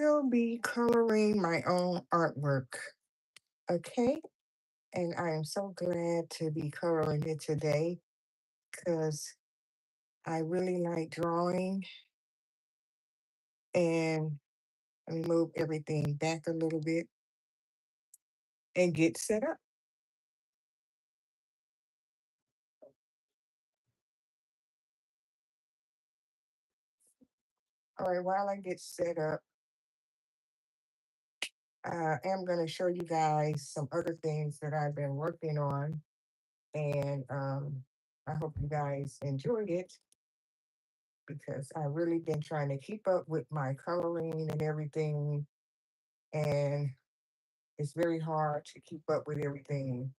will be coloring my own artwork. Okay. And I am so glad to be coloring it today because I really like drawing. And let me move everything back a little bit and get set up. All right, while I get set up, I am going to show you guys some other things that I've been working on. And I hope you guys enjoyed it because I really been trying to keep up with my coloring and everything. And it's very hard to keep up with everything.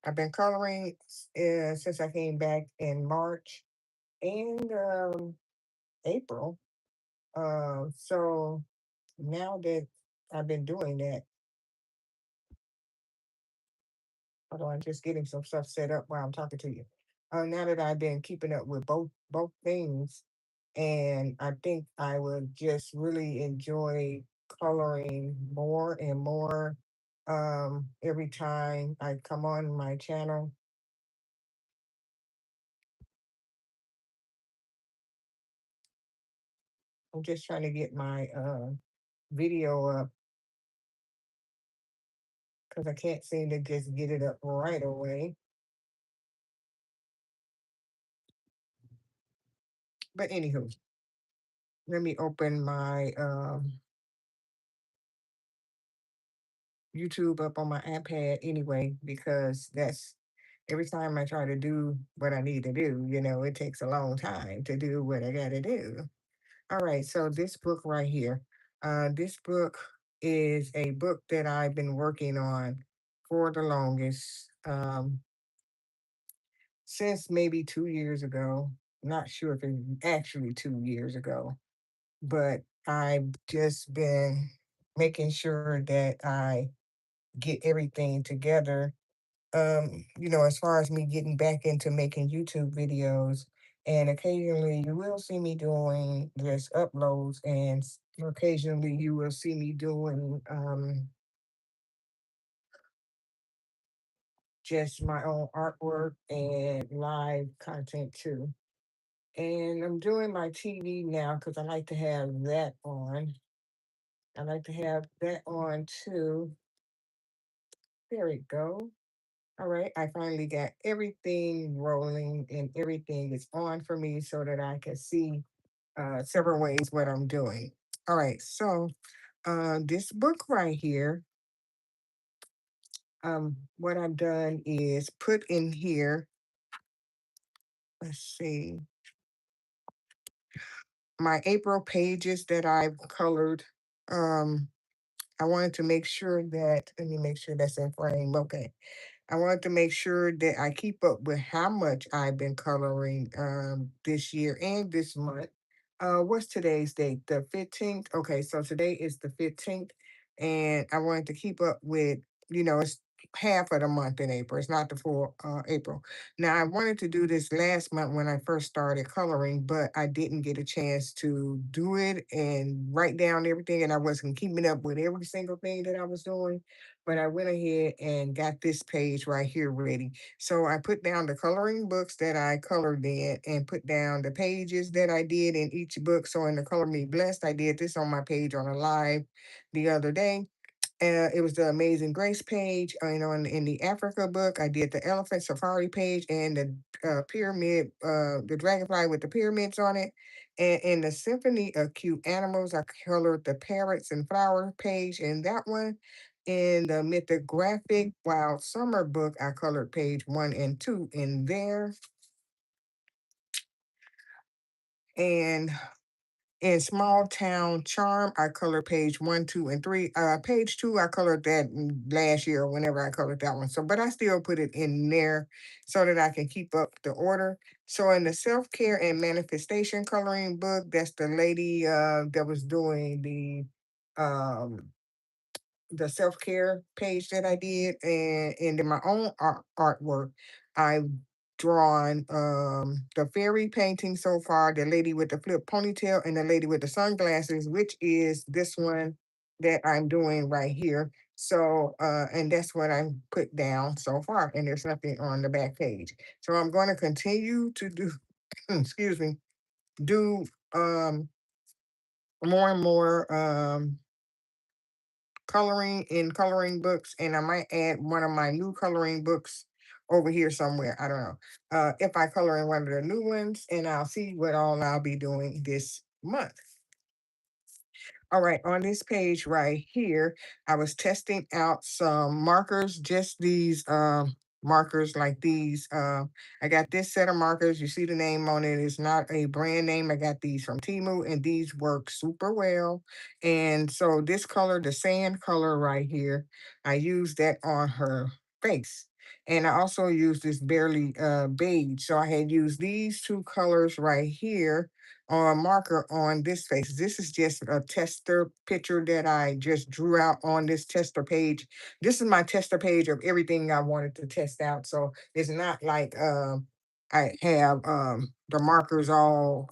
I've been coloring since I came back in March and April. So now that I've been doing that, hold on, just getting some stuff set up while I'm talking to you. Now that I've been keeping up with both things, and I think I would just really enjoy coloring more and more every time I come on my channel. I'm just trying to get my video up because I can't seem to just get it up right away. But anywho, let me open my YouTube up on my iPad anyway, because that's every time I try to do what I need to do, it takes a long time to do what I got to do. All right, so this book right here, this book is a book that I've been working on for the longest, since maybe 2 years ago. Not sure if it's actually 2 years ago, but I've just been making sure that I get everything together. As far as me getting back into making YouTube videos, and occasionally you will see me doing just uploads, and occasionally you will see me doing just my own artwork and live content too. And I'm doing my TV now because I like to have that on. I like to have that on too. There we go. All right, I finally got everything rolling and everything is on for me so that I can see several ways what I'm doing. All right, so this book right here, what I've done is put in here, let's see, my April pages that I've colored. Um, I wanted to make sure that, let me make sure that's in frame. Okay. I wanted to make sure that I keep up with how much I've been coloring this year and this month. What's today's date? The 15th? Okay, so today is the 15th. And I wanted to keep up with, it's half of the month in April. It's not the full April. Now, I wanted to do this last month when I first started coloring, but I didn't get a chance to do it and write down everything. And I wasn't keeping up with every single thing that I was doing, but I went ahead and got this page right here ready. So I put down the coloring books that I colored in and put down the pages that I did in each book. So in the Color Me Blessed, I did this on my page on a live the other day. It was the Amazing Grace page. In the Africa book, I did the Elephant Safari page and the pyramid, the dragonfly with the pyramids on it. And in the Symphony of Cute Animals, I colored the parrots and flower page in that one. In the Mythographic Wild Summer book, I colored page 1 and 2 in there. And in Small Town Charm, I colored page 1, 2, and 3. Page 2, I colored that last year, whenever I colored that one. So, but I still put it in there so that I can keep up the order. So, in the Self Care and Manifestation coloring book, that's the lady that was doing the self care page that I did, and in my own artwork, I drawn the fairy painting so far, the lady with the flip ponytail and the lady with the sunglasses, which is this one that I'm doing right here. So and that's what I put down so far, and there's nothing on the back page. So I'm going to continue to do excuse me, do more and more coloring in coloring books, and I might add one of my new coloring books over here somewhere. I don't know. If I color in one of the new ones, and I'll see what all I'll be doing this month. All right, on this page right here, I was testing out some markers, just these markers like these. I got this set of markers. You see the name on it. It's not a brand name. I got these from Temu, and these work super well. And so this color, the sand color right here, I used that on her face. And I also used this barely beige. So I had used these two colors right here marker on this face. This is just a tester picture that I just drew out on this tester page. This is my tester page of everything I wanted to test out. So it's not like I have the markers all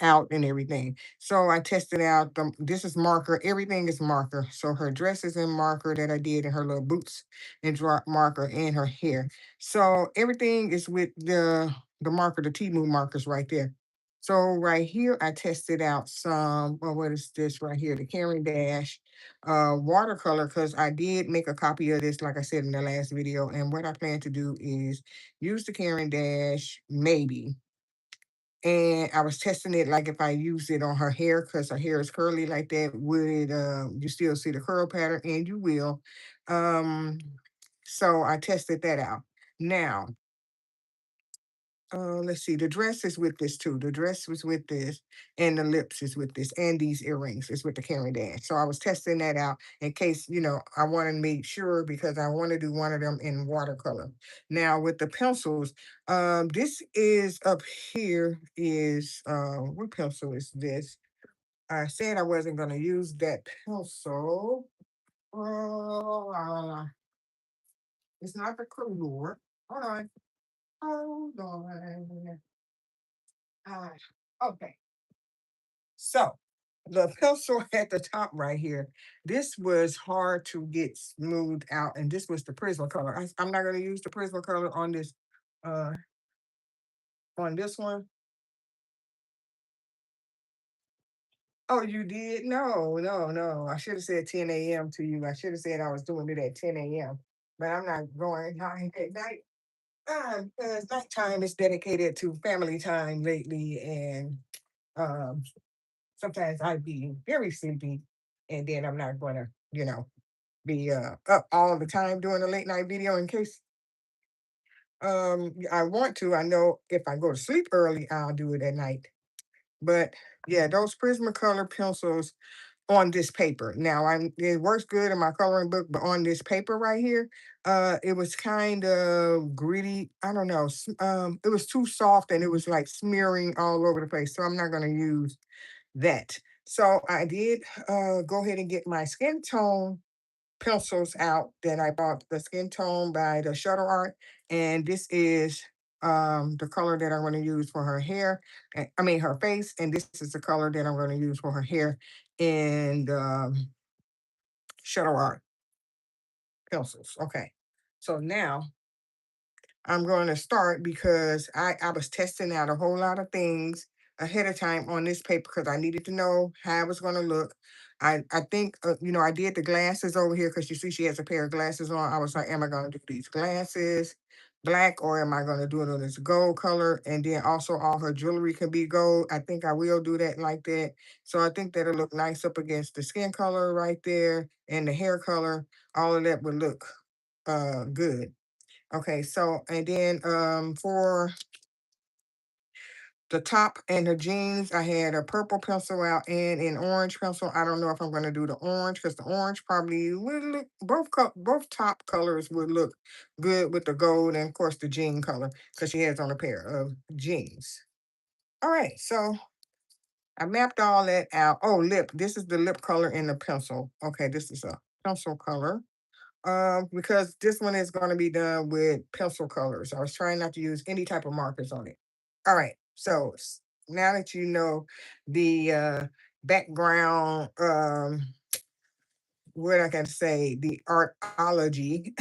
out and everything. So I tested out this is marker, everything is marker. So her dress is in marker that I did, and her little boots and drop marker, and her hair. So everything is with the marker, the Temu markers right there. So right here, I tested out some, well, what is this right here? The Caring Dash watercolor, because I did make a copy of this, like I said in the last video. And what I plan to do is use the Caring Dash, maybe. And I was testing it like if I used it on her hair, because her hair is curly like that, would it you still see the curl pattern? And you will. Um, so I tested that out. Now, let's see. The dress is with this too. The dress was with this, and the lips is with this, and these earrings is with the Karen Dash. So I was testing that out in case I want to make sure, because I want to do one of them in watercolor. Now with the pencils, this is up here is what pencil is this? I said I wasn't going to use that pencil. Uh, it's not the Crulure. Hold on. Hold on. Ah, okay. So the pencil at the top right here, this was hard to get smoothed out, and this was the Prismacolor. I'm not going to use the Prismacolor uh, on this one. Oh, you did? No, no, no. I should have said 10 a.m. to you. I should have said I was doing it at 10 a.m. But I'm not going out at night. Because nighttime is dedicated to family time lately, and um, sometimes I'd be very sleepy, and then I'm not going to, be up all the time doing a late night video in case I want to. I know if I go to sleep early, I'll do it at night. But yeah, those Prismacolor pencils on this paper. Now it works good in my coloring book, but on this paper right here, it was kind of gritty. I don't know. It was too soft, and it was like smearing all over the place. So I'm not gonna use that. So I did go ahead and get my skin tone pencils out that I bought, the skin tone by the Shutter Art. And this is the color that I'm going to use for her hair. I mean her face, and this is the color that I'm going to use for her hair and Shutter Art pencils. Okay. So now I'm going to start because I was testing out a whole lot of things ahead of time on this paper because I needed to know how it was going to look. I think, I did the glasses over here because you see she has a pair of glasses on. I was like, am I going to do these glasses black, or am I going to do it on this gold color? And then also all her jewelry can be gold. I think I will do that like that. So I think that'll look nice up against the skin color right there and the hair color. All of that would look good. Okay, so and then for the top and the jeans, I had a purple pencil out and an orange pencil. I don't know if I'm going to do the orange because the orange probably would look both top colors would look good with the gold, and of course the jean color because she has on a pair of jeans. All right, so I mapped all that out. Oh, lip. This is the lip color in the pencil. Okay, this is a pencil color. because this one is going to be done with pencil colors. I was trying not to use any type of markers on it. All right. So now that you know the background, what I can say, the artology,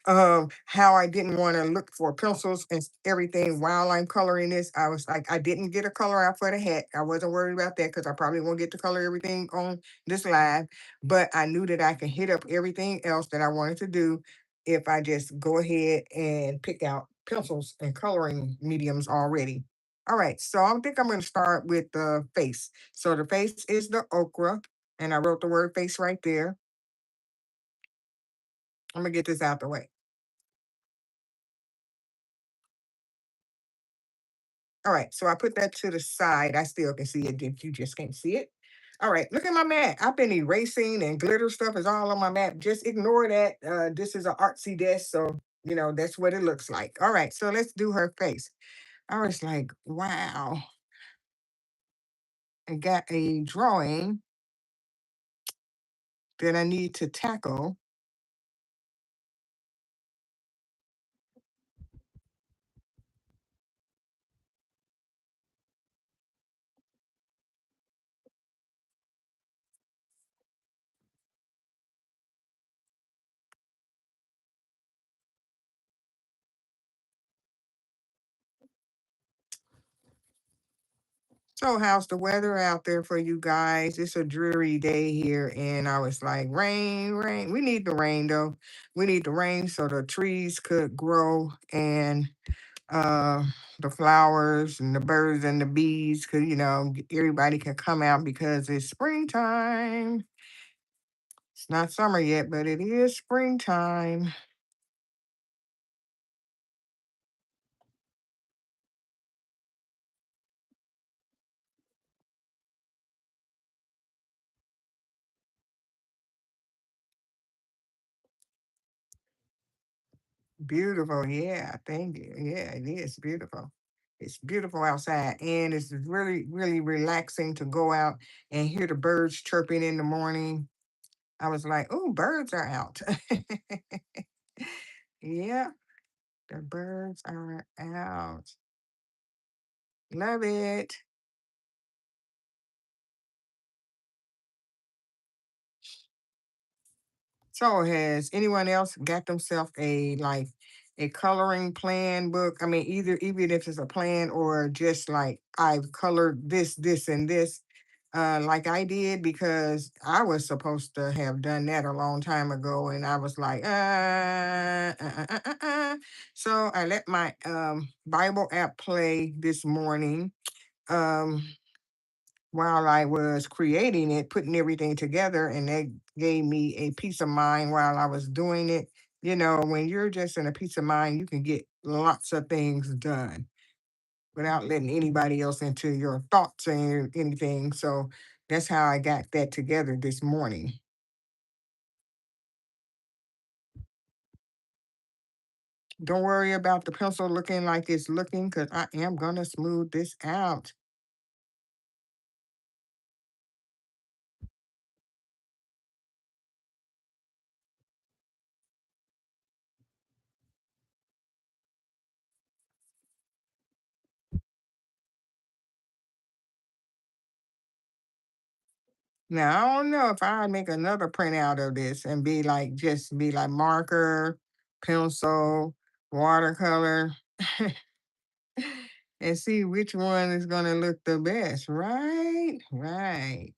how I didn't want to look for pencils and everything while I'm coloring this. I was like, I didn't get a color out for the hat. I wasn't worried about that because I probably won't get to color everything on this live, but I knew that I could hit up everything else that I wanted to do if I just go ahead and pick out pencils and coloring mediums already. All right, so I think I'm going to start with the face. So the face is the okra, and I wrote the word face right there. I'm gonna get this out the way. All right, so I put that to the side. I still can see it if you just can't see it. All right, look at my mat. I've been erasing and glitter stuff is all on my mat. Just ignore that. This is an artsy desk, so that's what it looks like. All right, so let's do her face. I was like, wow, I got a drawing that I need to tackle. So, how's the weather out there for you guys? It's a dreary day here, and I was like, rain, rain. We need the rain though. We need the rain so the trees could grow and uh the flowers and the birds and the bees could, everybody can come out because it's springtime. It's not summer yet, but it is springtime. Beautiful. Yeah, thank you. Yeah, it is beautiful. It's beautiful outside, and it's really, really relaxing to go out and hear the birds chirping in the morning. I was like, oh, birds are out. Yeah, the birds are out. Love it. So has anyone else got themselves a coloring plan book? I mean, either even if it's a plan or just like I've colored this, this, and this, like I did because I was supposed to have done that a long time ago, and I was like, So I let my Bible app play this morning. Um, while I was creating it, putting everything together, and that gave me a peace of mind while I was doing it. When you're just in a peace of mind, you can get lots of things done without letting anybody else into your thoughts and anything. So that's how I got that together this morning. Don't worry about the pencil looking like it's looking because I am going to smooth this out. Now, I don't know if I make another printout of this and just be like marker, pencil, watercolor, and see which one is going to look the best, right? Right.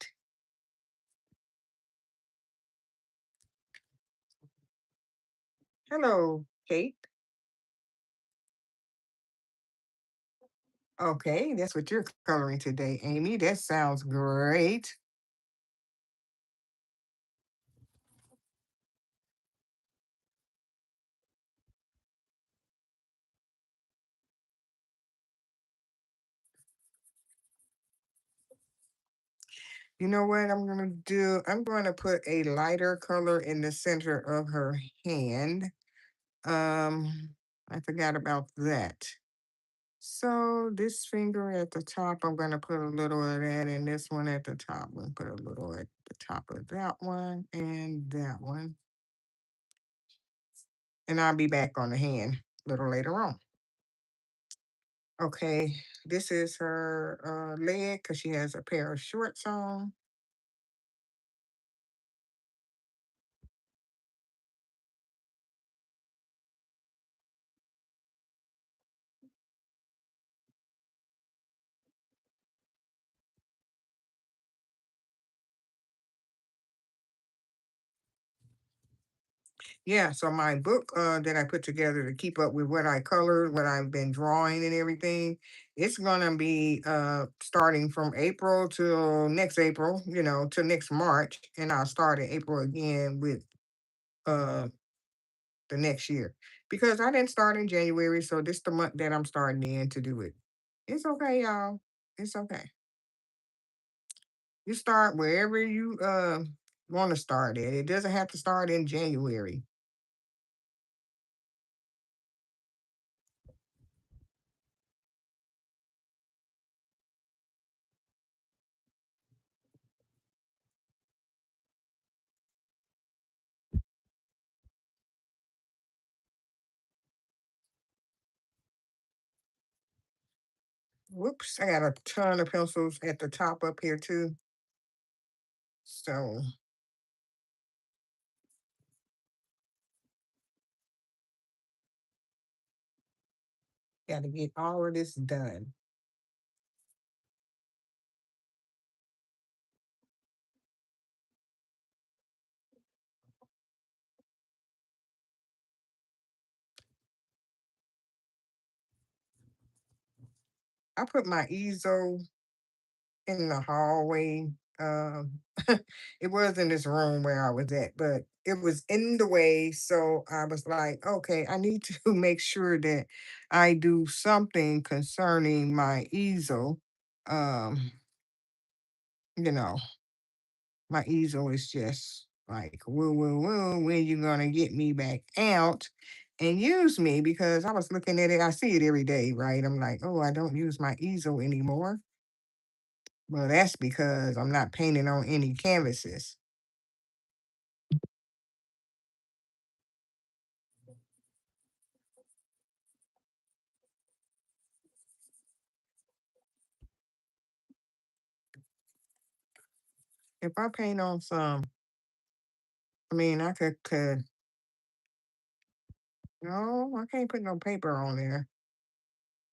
Hello, Kate. Okay, that's what you're coloring today, Amy. That sounds great. You know what I'm going to do? I'm going to put a lighter color in the center of her hand. Um, I forgot about that. So this finger at the top, I'm going to put a little of that, and this one at the top, I'm going to put a little at the top of that one and that one. and I'll be back on the hand a little later on. Okay, this is her leg because she has a pair of shorts on. Yeah, so my book that I put together to keep up with what I colored, what I've been drawing and everything, it's gonna be starting from April till next April, till next March, and I'll start in April again with uh the next year. Because I didn't start in January, so this the month that I'm starting in to do it. It's okay, y'all. It's okay. You start wherever you want to start at. It doesn't have to start in January. Whoops, I got a ton of pencils at the top up here too. So got to get all of this done. I put my easel in the hallway. Um, it was in this room where I was at, but it was in the way. So I was like, okay, I need to make sure that I do something concerning my easel. Um, you know, my easel is just like, woo, woo, woo, when you gonna get me back out and use me? Because I was looking at it, I see it every day, right? I'm like, oh, I don't use my easel anymore. Well, that's because I'm not painting on any canvases. If I paint on some, I mean, I could, no, I can't put no paper on there.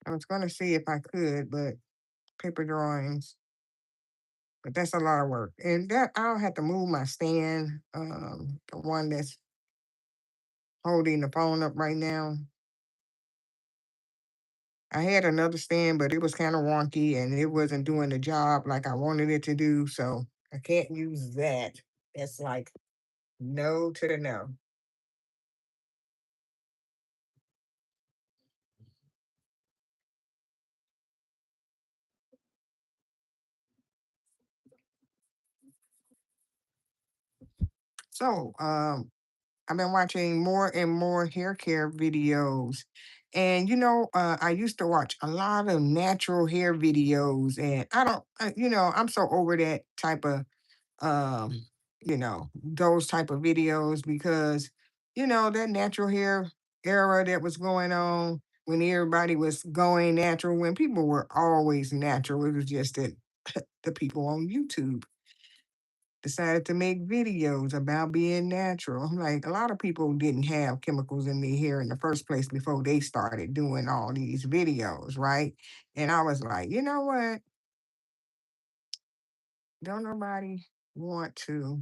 I was gonna see if I could, but paper drawings, but that's a lot of work. And that I'll have to move my stand, the one that's holding the phone up right now. I had another stand, but it was kind of wonky and it wasn't doing the job like I wanted it to do. So I can't use that. That's like no to the no. So I've been watching more and more hair care videos. And I used to watch a lot of natural hair videos, and I don't, I'm so over that type of those type of videos because, that natural hair era that was going on when everybody was going natural, when people were always natural. It was just that the people on YouTube decided to make videos about being natural. I'm like, a lot of people didn't have chemicals in their hair in the first place before they started doing all these videos, right? And I was like, you know what? Don't nobody want to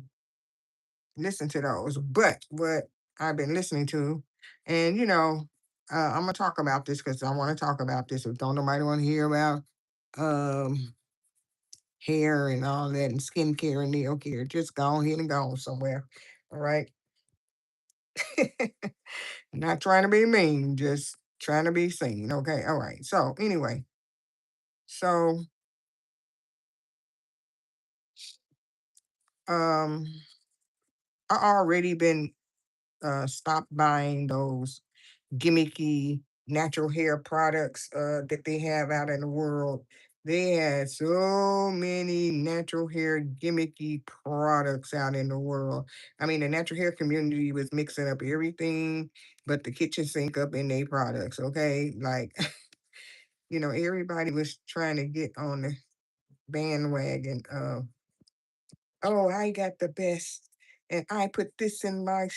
listen to those. But what I've been listening to, and I'm gonna talk about this because I want to talk about this. If don't nobody want to hear about um hair and all that and skincare and nail care, just go ahead and go somewhere. All right. Not trying to be mean, just trying to be seen. Okay. All right. So anyway, so um I already been stopped buying those gimmicky natural hair products that they have out in the world. They had so many natural hair gimmicky products out in the world. I mean, the natural hair community was mixing up everything but the kitchen sink up in their products, okay? Like, everybody was trying to get on the bandwagon of, oh, I got the best, and I put this in my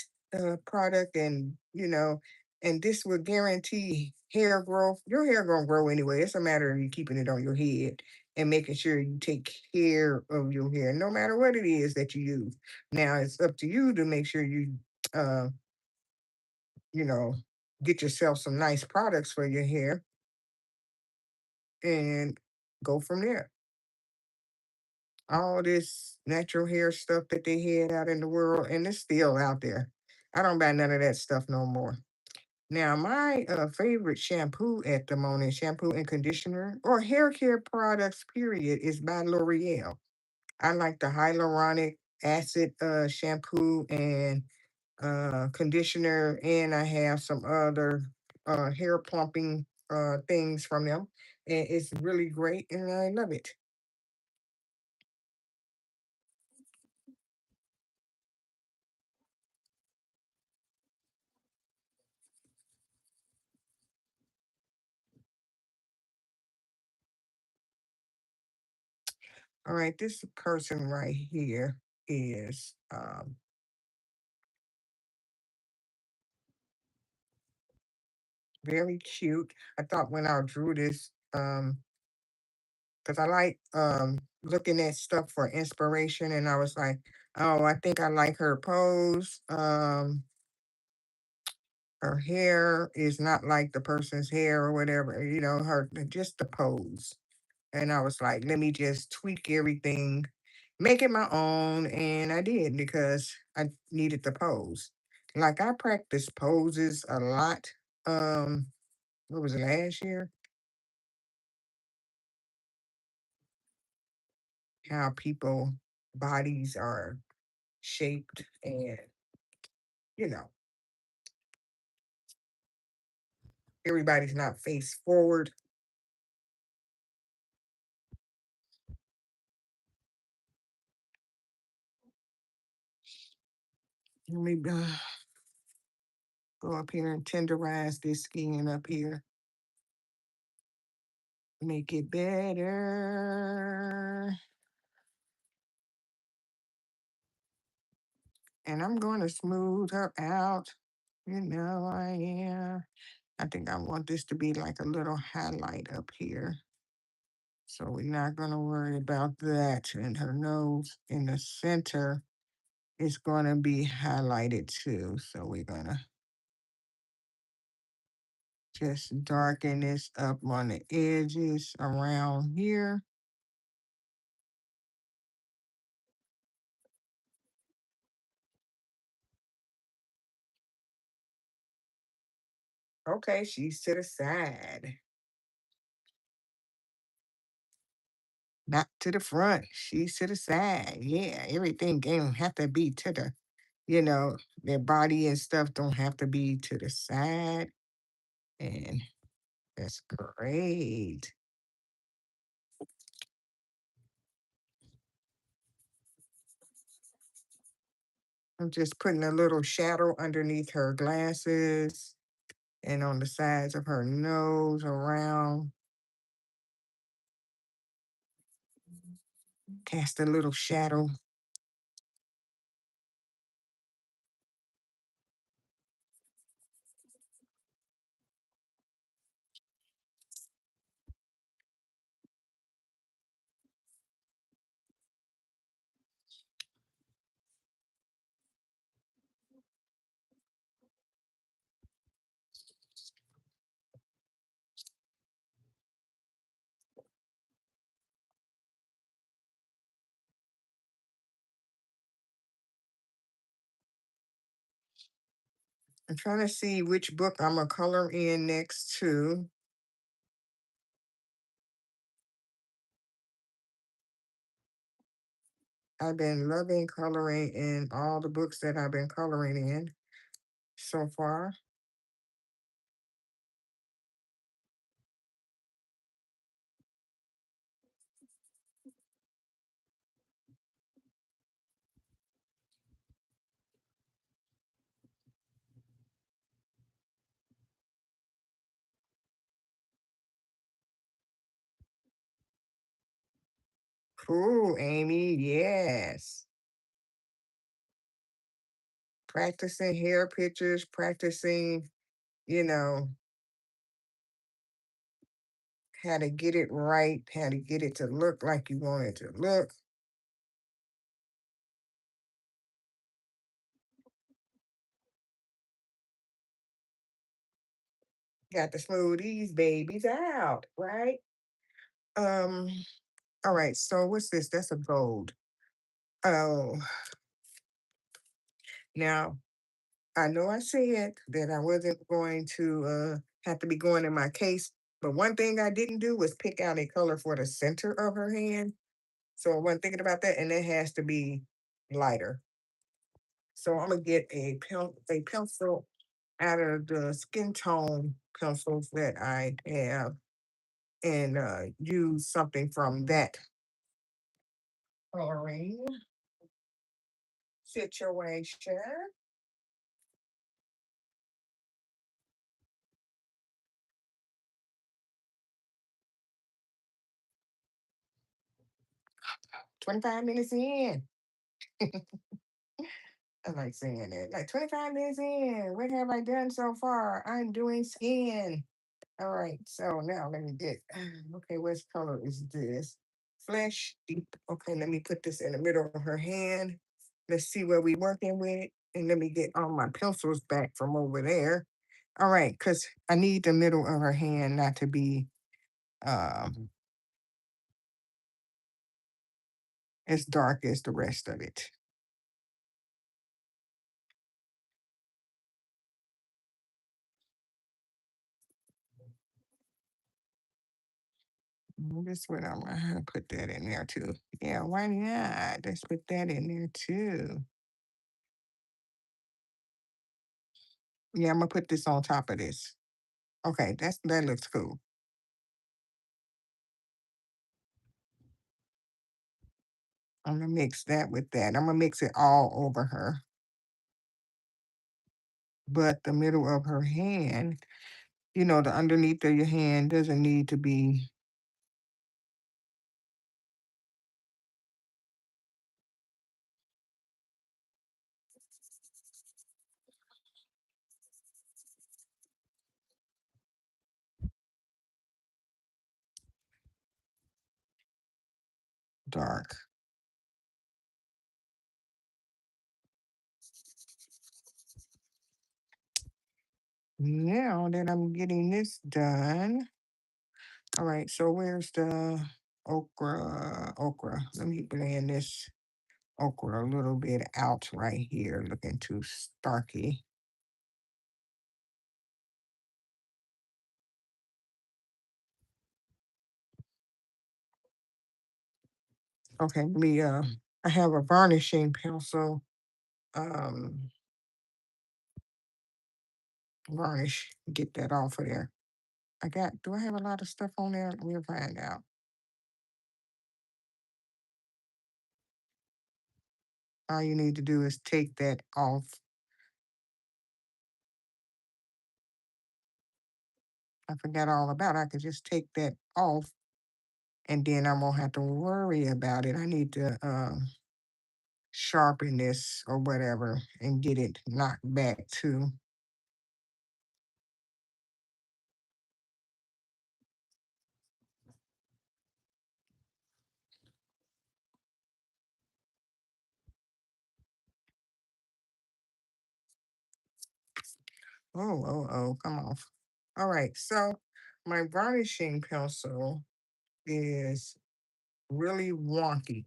product, and this will guarantee hair growth. Your hair gonna grow anyway. It's a matter of you keeping it on your head and making sure you take care of your hair, no matter what it is that you use. Now it's up to you to make sure uh, you know, get yourself some nice products for your hair and go from there. All this natural hair stuff that they had out in the world, and it's still out there. I don't buy none of that stuff no more. Now, my favorite shampoo at the moment, shampoo and conditioner, or hair care products, period, is by L'Oreal. I like the hyaluronic acid shampoo and conditioner, and I have some other hair plumping things from them. And it's really great, and I love it. All right, this person right here is very cute. I thought when I drew this, because I like looking at stuff for inspiration, and I was like, oh, I think I like her pose. Her hair is not like the person's hair or whatever, her just the pose. And I was like, let me just tweak everything, make it my own. And I did because I needed the pose. Like I practiced poses a lot. Um, what was it, last year? How people bodies are shaped and, you know, everybody's not face forward. Let me go up here and tenderize this skin up here, make it better. And I'm going to smooth her out. I am. I think I want this to be like a little highlight up here. So we're not going to worry about that. And her nose in the center is going to be highlighted too. So we're going to just darken this up on the edges around here. Okay, she's to the side, not to the front. She's to the side. Yeah, everything don't have to be to their body and stuff don't have to be to the side. And that's great. I'm just putting a little shadow underneath her glasses and on the sides of her nose around. Cast a little shadow. I'm trying to see which book I'm gonna color in next to. I've been loving coloring in all the books that I've been coloring in so far. Cool, Amy. Yes. Practicing hair pictures, practicing, you know, how to get it right, how to get it to look like you want it to look. Got to smooth these babies out, right? Um, all right, so what's this? That's a gold. Oh, now I know I said that I wasn't going to have to be going in my case, but one thing I didn't do was pick out a color for the center of her hand. So I wasn't thinking about that, and it has to be lighter. So I'm gonna get a pencil out of the skin tone pencils that I have and use something from that coloring situation. 25 minutes in. I like saying that. Like 25 minutes in. What have I done so far? I'm doing skin. All right. So now let me get, okay, what color is this? Flesh deep. Okay, let me put this in the middle of her hand. Let's see what we working with. And let me get all my pencils back from over there. All right, because I need the middle of her hand not to be um, as dark as the rest of it. This what I'm gonna put that in there too. Yeah, why not? Let's put that in there too. Yeah, I'm gonna put this on top of this. Okay, that looks cool. I'm gonna mix that with that. I'm gonna mix it all over her. But the middle of her hand, the underneath of your hand doesn't need to be dark. Now that I'm getting this done, all right, so where's the okra? Okra. Let me blend this okra a little bit out right here, looking too starky. Okay, I have a varnishing pencil. Um, Varnish, get that off of there. Do I have a lot of stuff on there? We'll find out. All you need to do is take that off. I forgot all about it. I could just take that off and then I won't have to worry about it. I need to sharpen this or whatever and get it knocked back too. Come off. All right, so my varnishing pencil is really wonky.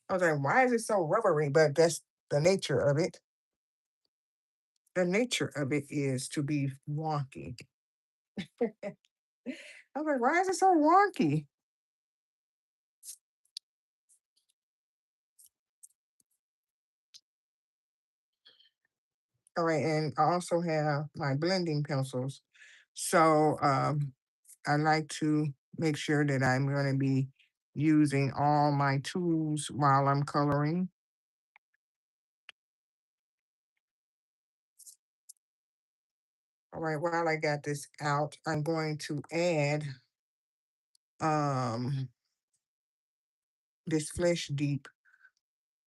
I was like, why is it so rubbery? But that's the nature of it. The nature of it is to be wonky. I was like, why is it so wonky? All right, and I also have my blending pencils. So I like to make sure that I'm going to be using all my tools while I'm coloring. All right, while I got this out, I'm going to add um this flesh deep.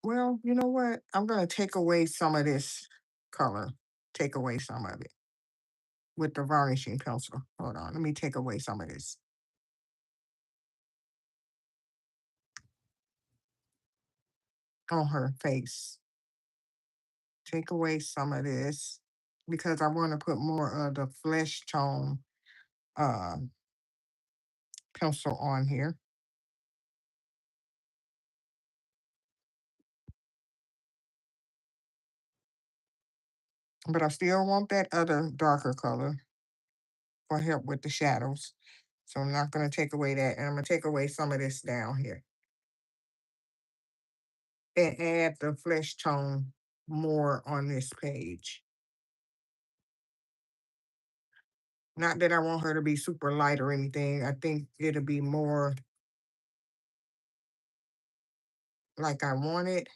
Well, you know what? I'm gonna take away some of this color. Take away some of it with the varnishing pencil. Hold on, let me take away some of this on her face. Take away some of this because I want to put more of the flesh tone uh, pencil on here. But I still want that other darker color for help with the shadows. So I'm not going to take away that. And I'm going to take away some of this down here and add the flesh tone more on this page. Not that I want her to be super light or anything. I think it'll be more like I want it.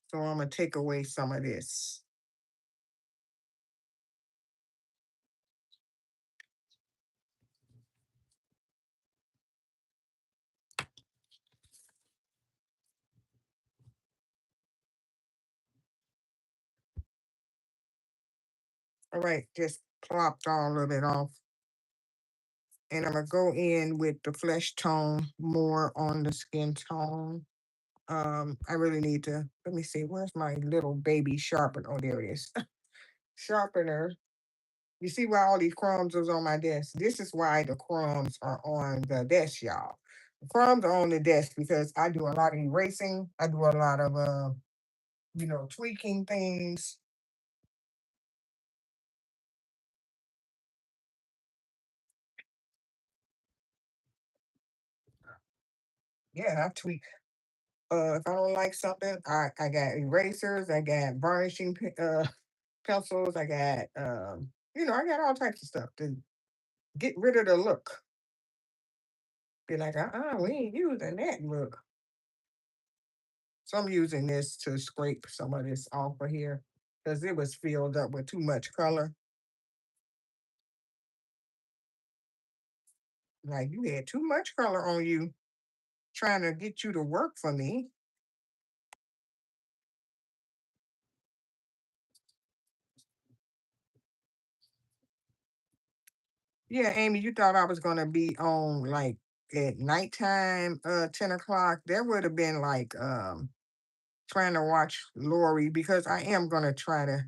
So I'm going to take away some of this. All right, just plopped all of it off. And I'm gonna go in with the flesh tone more on the skin tone. I really need to, let me see, where's my little baby sharpener? Oh, there it is. Sharpener. You see why all these crumbs was on my desk? This is why the crumbs are on the desk, y'all. The crumbs are on the desk because I do a lot of erasing. I do a lot of, tweaking things. Yeah, I tweak. If I don't like something, I got erasers, I got varnishing pencils, I got I got all types of stuff to get rid of the look. Be like, we ain't using that look. So I'm using this to scrape some of this off of here because it was filled up with too much color. Like you had too much color on you trying to get you to work for me. Yeah, Amy, you thought I was gonna be on like at nighttime, 10 o'clock. That would have been like trying to watch Lori because I am gonna try to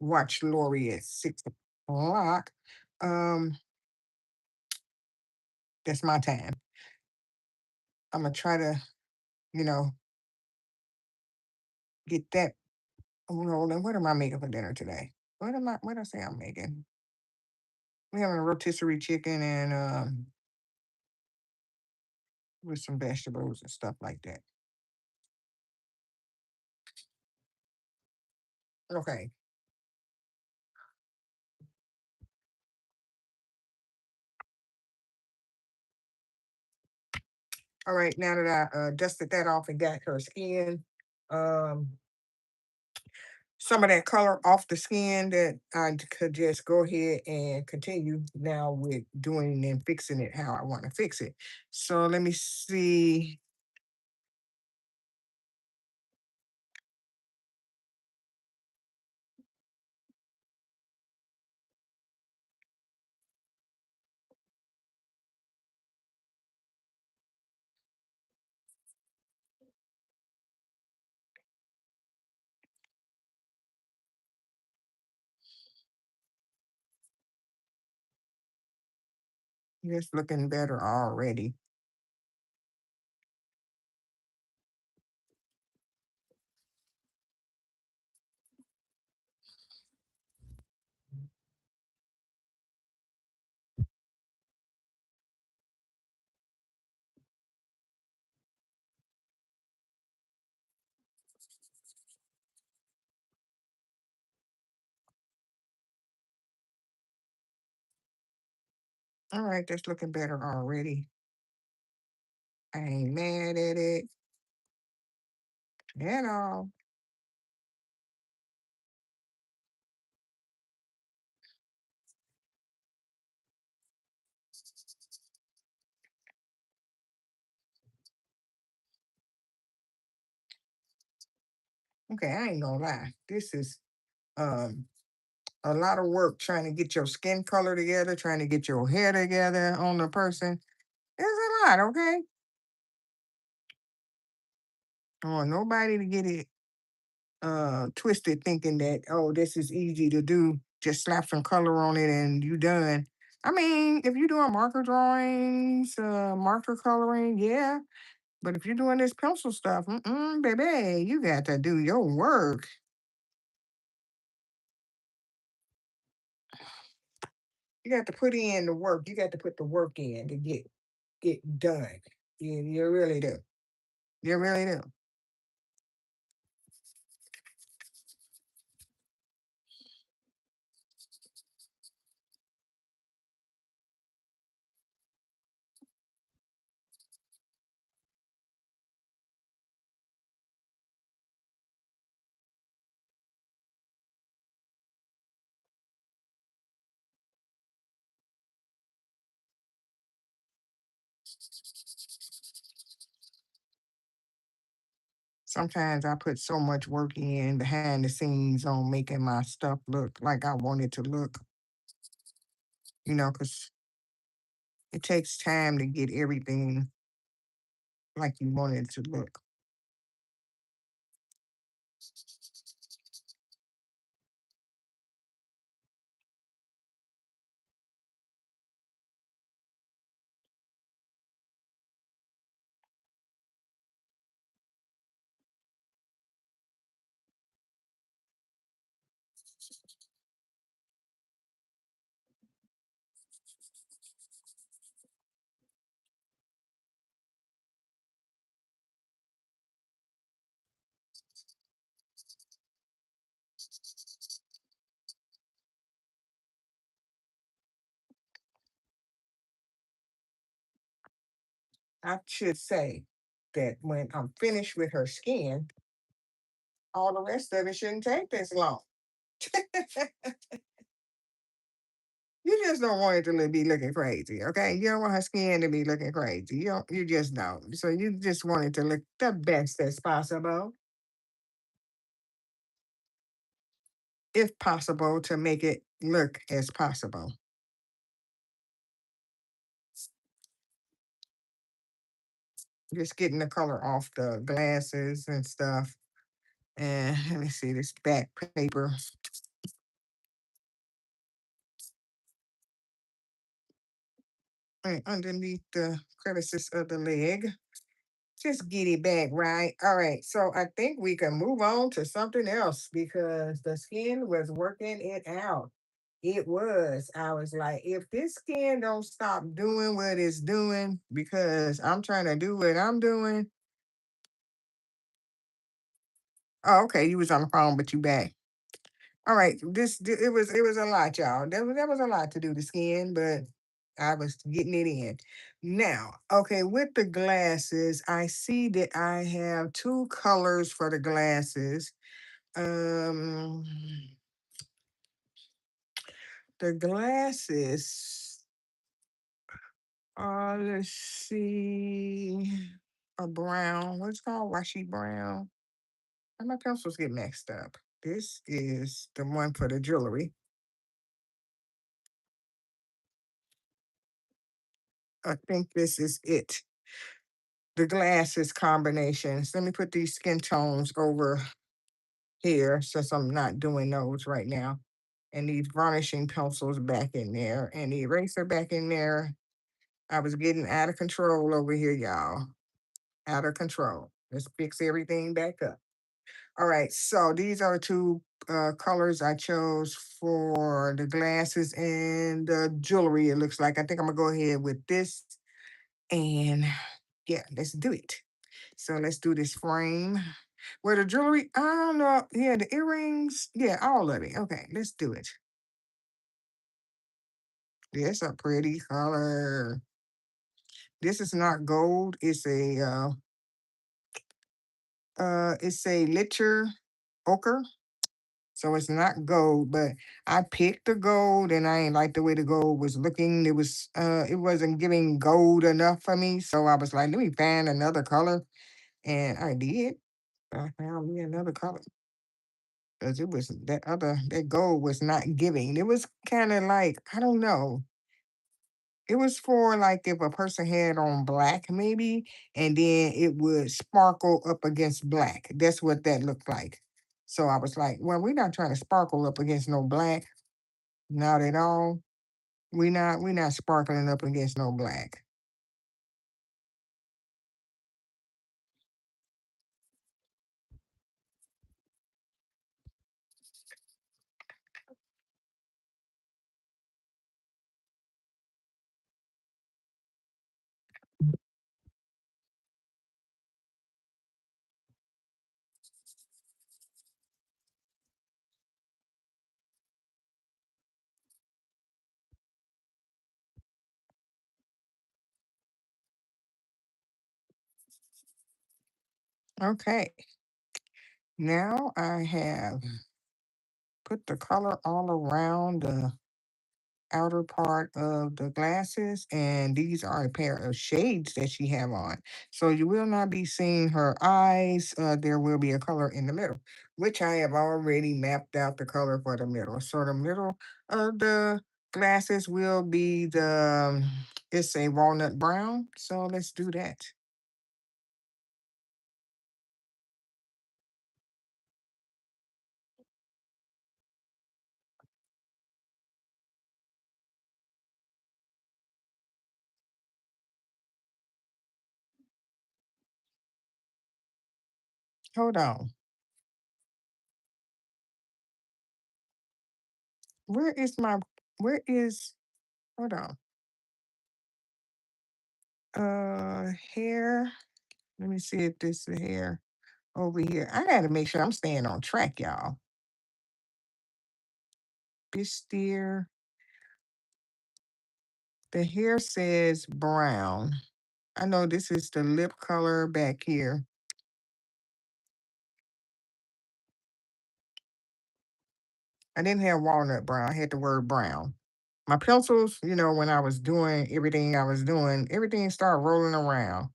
watch Lori at 6 o'clock. Um, that's my time. I'm gonna try to, you know, get that rolling. What am I making for dinner today? What I say I'm making? We having a rotisserie chicken and with some vegetables and stuff like that. Okay. All right. Now that I dusted that off and got her skin, um, some of that color off the skin that I could just go ahead and continue now with doing and fixing it how I want to fix it. So let me see. It's looking better already. All right, that's looking better already. I ain't mad at it at all. Okay, I ain't gonna lie. This is um a lot of work trying to get your skin color together, trying to get your hair together on the person. It's a lot, okay? I don't want nobody to get it twisted thinking that, oh, this is easy to do. Just slap some color on it and you done. I mean, if you're doing marker drawings, marker coloring, yeah. But if you're doing this pencil stuff, baby, you got to do your work. You got to put in the work. You got to put the work in to get done. You really do. You really do. Sometimes I put so much work in behind the scenes on making my stuff look like I want it to look, because it takes time to get everything like you want it to look. I should say that when I'm finished with her skin, all the rest of it shouldn't take this long. You just don't want it to be looking crazy, okay? You don't want her skin to be looking crazy. You just don't. So you just want it to look the best as possible, if possible, to make it look as possible. Just getting the color off the glasses and stuff. And let me see this back paper. Right underneath the crevices of the leg. Just get it back right. All right. So I think we can move on to something else because the skin was working it out. It was. I was like, if this skin don't stop doing what it's doing because I'm trying to do what I'm doing. Oh, okay. You was on the phone, but you back. All right. It was a lot, y'all. There was a lot to do the skin, but I was getting it in. Now, okay, with the glasses, I see that I have two colors for the glasses. Um, the glasses, let's see, a brown, what's it called? Washy brown. And my pencils get mixed up. This is the one for the jewelry. I think this is it. The glasses combinations. Let me put these skin tones over here since I'm not doing those right now. And these varnishing pencils back in there and the eraser back in there. I was getting out of control over here, y'all. Out of control. Let's fix everything back up. All right, so these are two colors I chose for the glasses and the jewelry. It looks like I think I'm gonna go ahead with this, and yeah, let's do it. So let's do this frame. Where the jewelry, I don't know. Yeah, the earrings. Yeah, all of it. Okay, let's do it. It's a pretty color. This is not gold. It's a licher ochre. So it's not gold, but I picked the gold and I ain't like the way the gold was looking. It wasn't giving gold enough for me. So I was like, let me find another color. And I did. I found me another color. because it was that gold was not giving. It was kind of like, I don't know. It was for like if a person had on black, maybe, and then it would sparkle up against black. That's what that looked like. So I was like, well, we're not trying to sparkle up against no black. Not at all. We not sparkling up against no black. Okay. Now I have put the color all around the outer part of the glasses, and these are a pair of shades that she have on, so you will not be seeing her eyes. There will be a color in the middle, which I have already mapped out the color for the middle. So the middle of the glasses will be it's a walnut brown, so let's do that. Hold on. where is my where is hold on. Hair. Let me see if this is hair over here. I gotta make sure I'm staying on track, y'all. Steer. The hair says brown. I know this is the lip color back here. I didn't have walnut brown. I had the word brown. My pencils, when I was doing everything I was doing, everything started rolling around.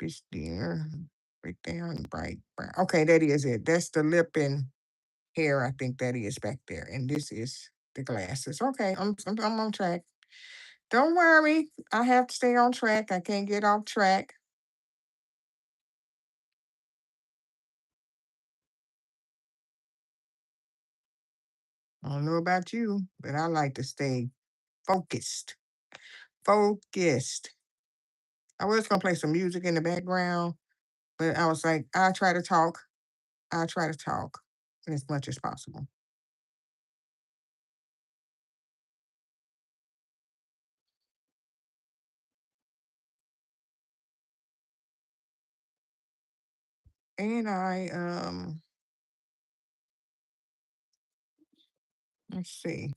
Steer. Right down, bright brown. Okay, that is it. That's the lip and hair. I think that is back there. And this is the glasses. Okay, I'm on track. Don't worry. I have to stay on track. I can't get off track. I don't know about you, but I like to stay focused. Focused. I was gonna play some music in the background, but I was like, I try to talk. I try to talk as much as possible. And let's see.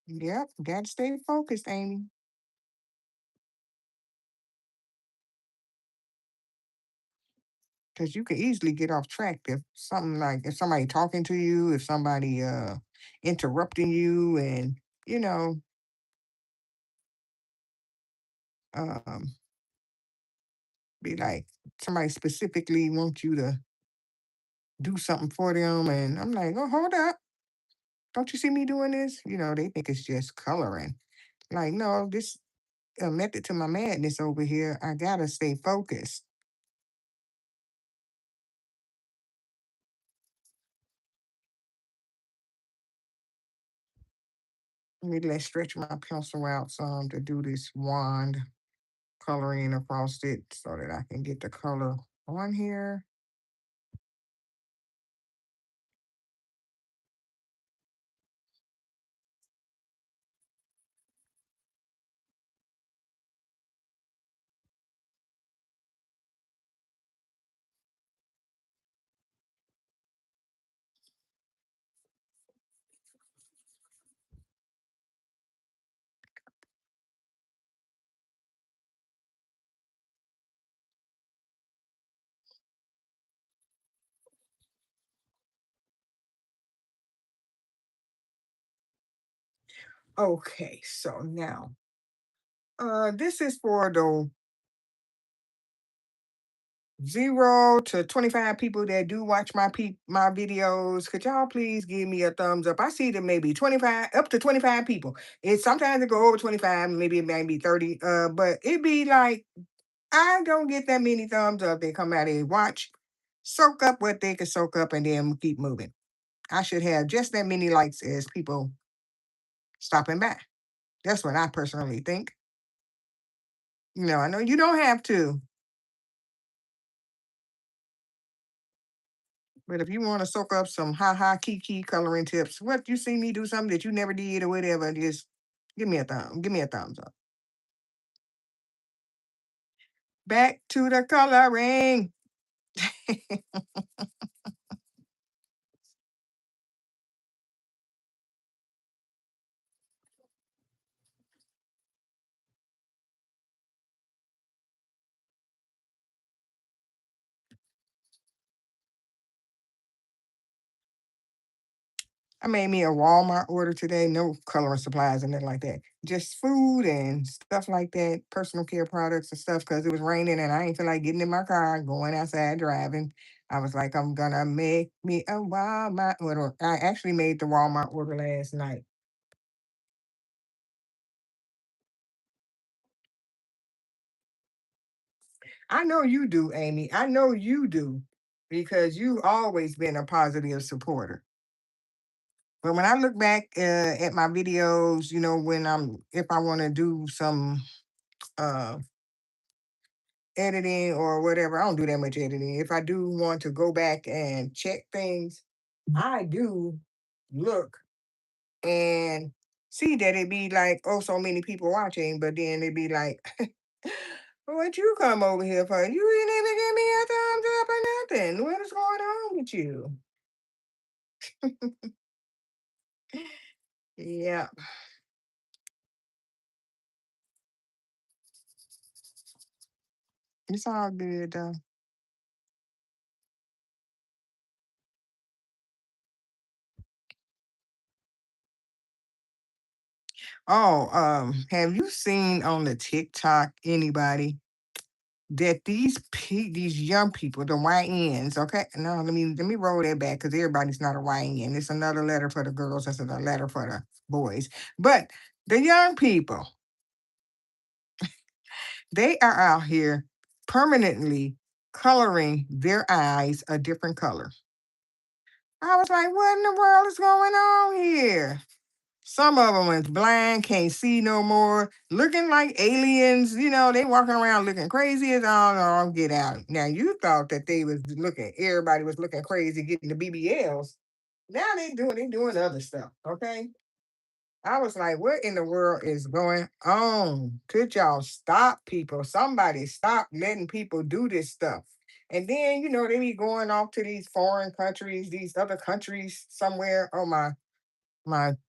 Yep, gotta stay focused, Amy, because you can easily get off track if somebody talking to you, if somebody interrupting you, and you know um be like somebody specifically wants you to do something for them, and I'm like, oh, hold up, don't you see me doing this? They think it's just coloring. Like, no, this a method to my madness over here. I gotta stay focused. Let's stretch my pencil out some to do this wand coloring across it so that I can get the color on here. Okay, so now, this is for the 0 to 25 people that do watch my videos. Could y'all please give me a thumbs up? I see that maybe 25 up to 25 people. It's sometimes it go over 25, maybe it might be 30. But it be like I don't get that many thumbs up. They come out and watch, soak up what they can soak up, and then keep moving. I should have just that many likes as people stopping by. That's what I personally think. I know you don't have to, but if you want to soak up some ha ha kiki coloring tips, what you see me do something that you never did or whatever, just give me a thumbs up. Back to the coloring. I made me a Walmart order today. No coloring supplies and nothing like that. Just food and stuff like that, personal care products and stuff, because it was raining and I ain't feel like getting in my car, going outside driving. I was like, I'm gonna make me a Walmart order. I actually made the Walmart order last night. I know you do, Amy. I know you do because you always been a positive supporter. But when I look back at my videos, when if I want to do some uh, editing or whatever, I don't do that much editing. If I do want to go back and check things, I do look and see that it be like, oh, so many people watching, but then it be like, what you come over here for? You didn't even give me a thumbs up or nothing. What is going on with you? Yeah, it's all good though. Oh, have you seen on the TikTok anybody that these young people, the YNs, okay? No, let me roll that back because everybody's not a YN. It's another letter for the girls, it's another letter for the boys. But the young people, they are out here permanently coloring their eyes a different color. I was like, what in the world is going on here? Some of them is blind, can't see no more, looking like aliens. They walking around looking crazy as all get out. Now you thought that everybody was looking crazy getting the BBLs. Now they doing other stuff. Okay. I was like, what in the world is going on? Could y'all stop people? Somebody stop letting people do this stuff. And then, they be going off to these foreign countries, these other countries somewhere. Oh my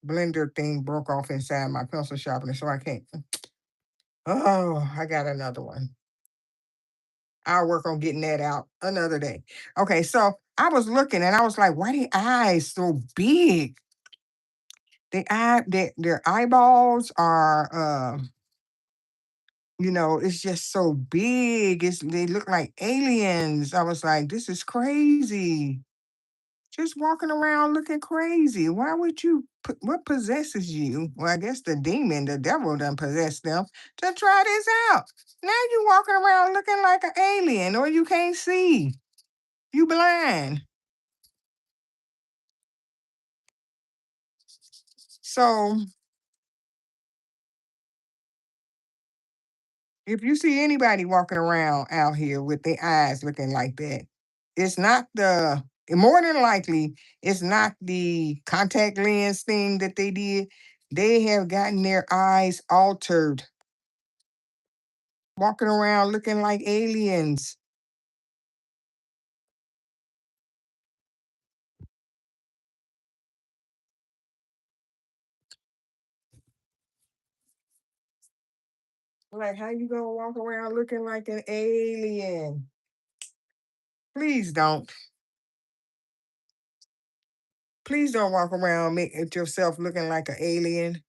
blender thing broke off inside my pencil sharpener, so I can't. Oh, I got another one. I'll work on getting that out another day. Okay, so I was looking and I was like, why the eyes so big? Their eyeballs are it's just so big. They look like aliens. I was like, this is crazy. Just walking around looking crazy. Why would what possesses you? Well, I guess the demon, the devil done possessed them to try this out. Now you walking around looking like an alien or you can't see. You blind. So if you see anybody walking around out here with their eyes looking like that, it's not more than likely, it's not the contact lens thing that they did. They have gotten their eyes altered, walking around looking like aliens. Like, how you gonna walk around looking like an alien? Please don't. Please don't walk around making yourself looking like an alien.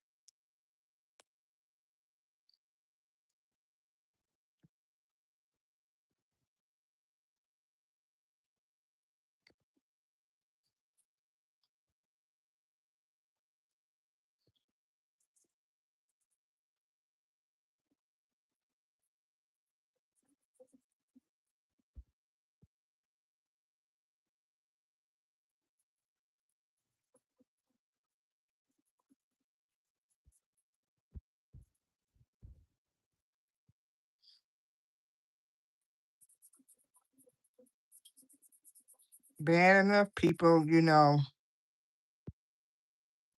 Bad enough people,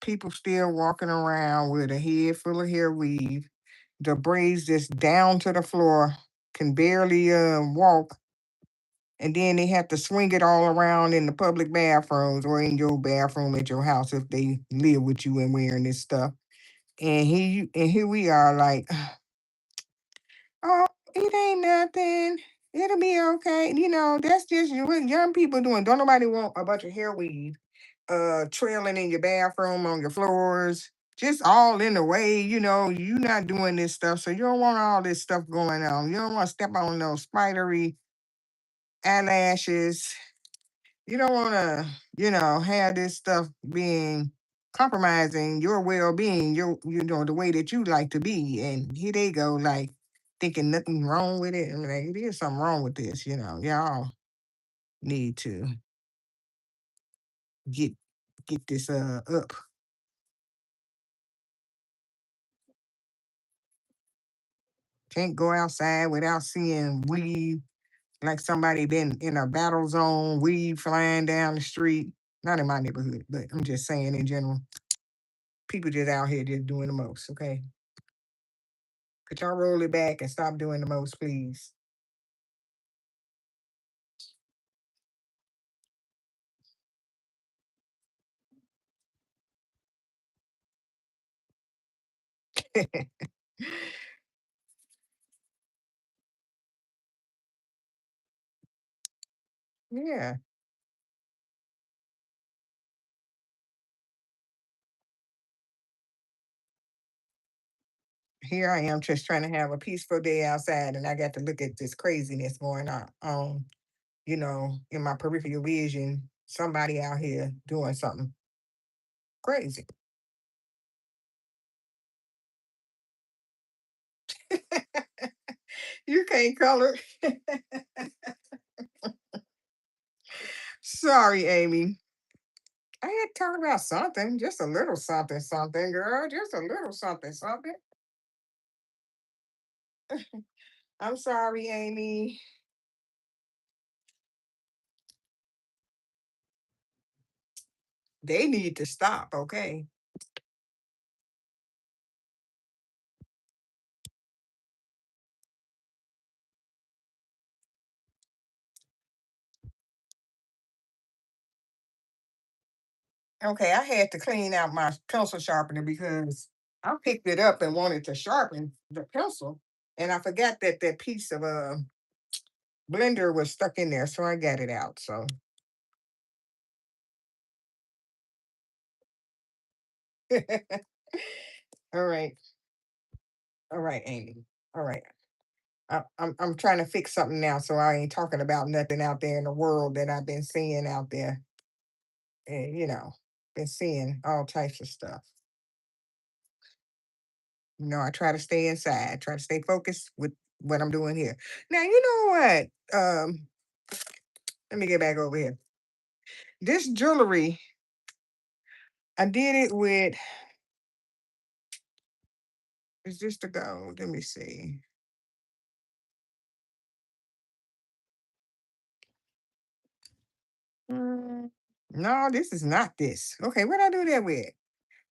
people still walking around with a head full of hair weave, the braids just down to the floor, can barely walk, and then they have to swing it all around in the public bathrooms or in your bathroom at your house if they live with you and wearing this stuff. And here we are like, oh, it ain't nothing. It'll be okay. That's just what young people doing. Don't nobody want a bunch of hair weave trailing in your bathroom on your floors, just all in the way. You not doing this stuff, so you don't want all this stuff going on. You don't want to step on those spidery eyelashes. You don't want to, have this stuff being compromising your well-being, the way that you like to be. And here they go, like thinking nothing wrong with it. I'm like, there's something wrong with this. Y'all need to get get this up. Can't go outside without seeing weed, like somebody been in a battle zone, weed flying down the street. Not in my neighborhood, but I'm just saying in general. People just out here just doing the most, okay? Could y'all roll it back and stop doing the most, please? Yeah, here I am just trying to have a peaceful day outside, and I got to look at this craziness going on. In my peripheral vision, somebody out here doing something crazy. You can't color. Sorry, Amy. I had talked about something, just a little something, something, girl, just a little something, something. I'm sorry, Amy. They need to stop, okay? Okay, I had to clean out my pencil sharpener because I picked it up and wanted to sharpen the pencil, and I forgot that that piece of blender was stuck in there, so I got it out. So, all right, all right, Amy, all right. I'm trying to fix something now, so I ain't talking about nothing out there in the world that I've been seeing out there, and been seeing all types of stuff. I try to stay inside, try to stay focused with what I'm doing here. Now, you know what? Let me get back over here. This jewelry, I did it with, is this the gold? Let me see. Mm, no, this is not this. Okay, what I do that with?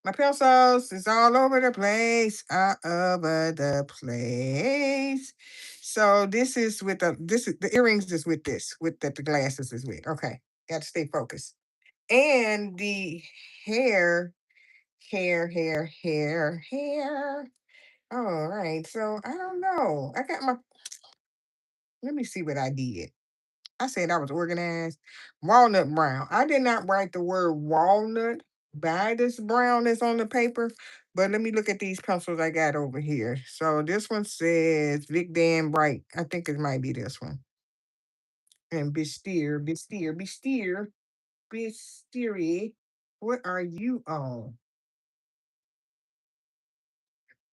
My pencils is all over the place, all over the place. So this is the earrings is with this, with the glasses is with. Okay, got to stay focused. And the hair, hair. All right, so I don't know. I got my. Let me see what I did. I said I was organized. Walnut brown. I did not write the word walnut by this brown that's on the paper, but let me look at these pencils I got over here. So this one says Vic Dan Bright. I think it might be this one. And Bistery. What are you on?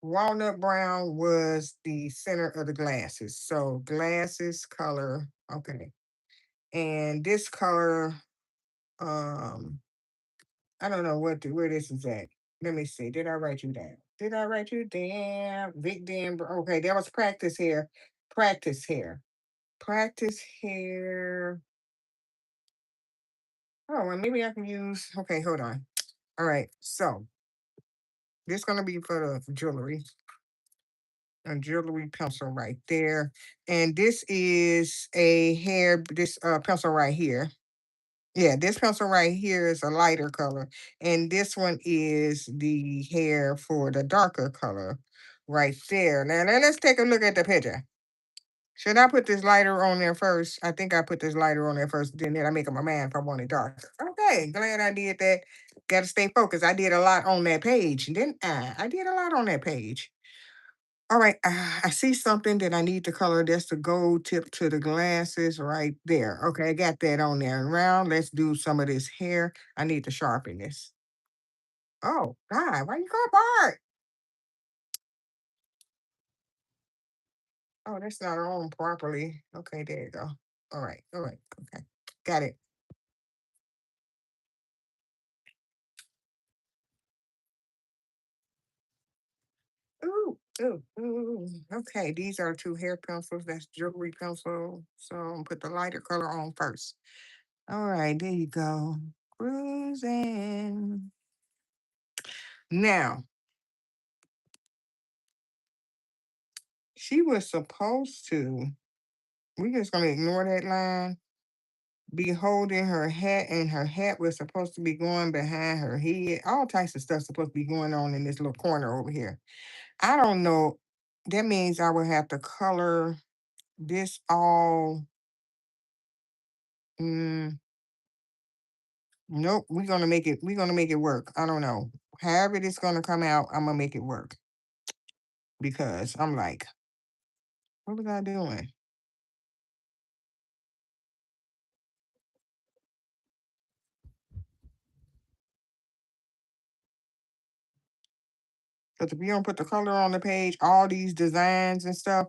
Walnut brown was the center of the glasses. So glasses color. Okay. And this color, um, I don't know where this is at. Let me see. Did I write you down? Did I write you down? Big damn. Okay, that was practice hair. Practice hair. Practice hair. Oh, well, maybe I can use, okay, hold on. All right. So this gonna be for the jewelry. A jewelry pencil right there. And this is a hair, this pencil right here. Yeah, this pencil right here is a lighter color. And this one is the hair for the darker color right there. Now let's take a look at the picture. Should I put this lighter on there first? I think I put this lighter on there first, then I make up my mind if I want it darker. Okay, glad I did that. Gotta stay focused. I did a lot on that page, didn't I? I did a lot on that page. All right, I see something that I need to color. That's the gold tip to the glasses right there. Okay, I got that on there. And now let's do some of this hair. I need to sharpen this. Oh, God, why you go apart? Oh, that's not on properly. Okay, there you go. All right, okay. Got it. Ooh, ooh, ooh. Okay, these are two hair pencils. That's jewelry pencil. So I'm gonna put the lighter color on first. All right, there you go. Cruising. Now, she was supposed to, we just gonna ignore that line, be holding her hat, and her hat was supposed to be going behind her head. All types of stuff supposed to be going on in this little corner over here. I don't know. That means I would have to color this all. Mm, nope, we're gonna make it work. I don't know. However it's gonna come out, I'm gonna make it work. Because I'm like, what was I doing? Because if you don't put the color on the page, all these designs and stuff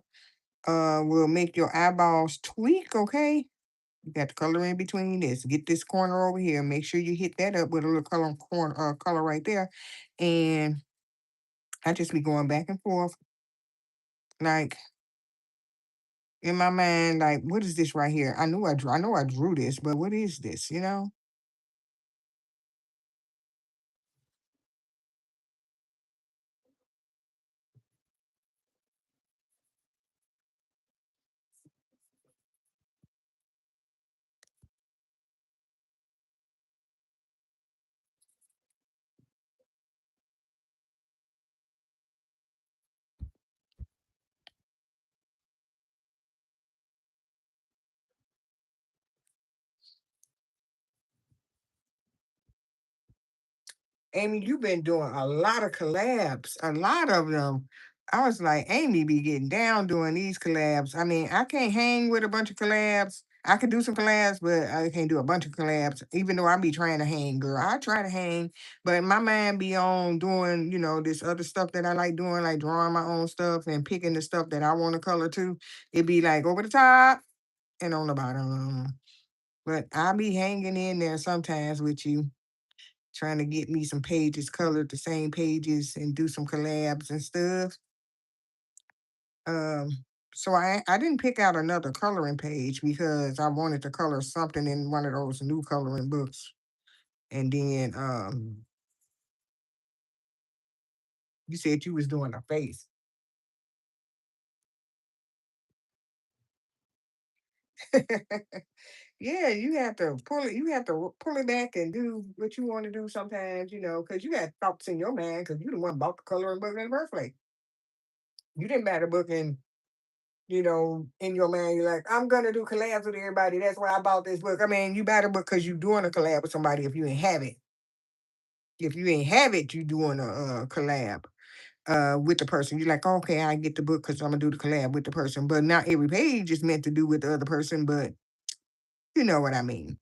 will make your eyeballs tweak, okay? You got the color in between this. Get this corner over here. Make sure you hit that up with a little color right there. And I just be going back and forth, like in my mind, like, what is this right here? I know I drew this, but what is this, you know? Amy, you've been doing a lot of collabs, a lot of them. I was like, Amy be getting down doing these collabs. I mean, I can't hang with a bunch of collabs. I can do some collabs, but I can't do a bunch of collabs, even though I be trying to hang, girl. I try to hang, but my mind be on doing, this other stuff that I like doing, like drawing my own stuff and picking the stuff that I want to color too. It be like over the top and on the bottom. But I be hanging in there sometimes with you trying to get me some pages colored the same pages and do some collabs and stuff. Um, so I didn't pick out another coloring page because I wanted to color something in one of those new coloring books. And then you said you was doing a face. Yeah, you have to pull it. You have to pull it back and do what you want to do sometimes, because you got thoughts in your mind because you the one bought the coloring book in the first place. You didn't buy the book and in your mind, you're like, I'm gonna do collabs with everybody. That's why I bought this book. I mean, you buy the book because you're doing a collab with somebody. If you ain't have it, if you ain't have it, you doing a collab with the person. You're like, okay, I get the book because I'm gonna do the collab with the person. But not every page is meant to do with the other person. But you know what I mean.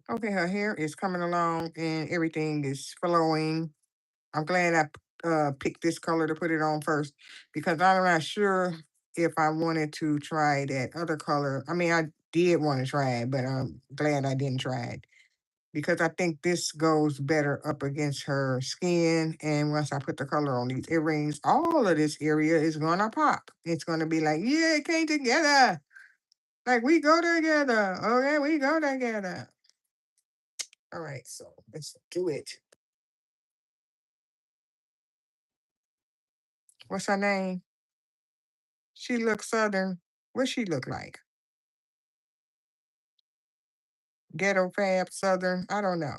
Okay, her hair is coming along and everything is flowing. I'm glad I picked this color to put it on first because I'm not sure if I wanted to try that other color. I mean, I did want to try it, but I'm glad I didn't try it. because I think this goes better up against her skin. And once I put the color on these earrings, all of this area is gonna pop. It's gonna be like, yeah, it came together. Like we go together. Okay, we go together. All right, so let's do it. What's her name? She looks southern. What she look like? Ghetto fab southern? I don't know.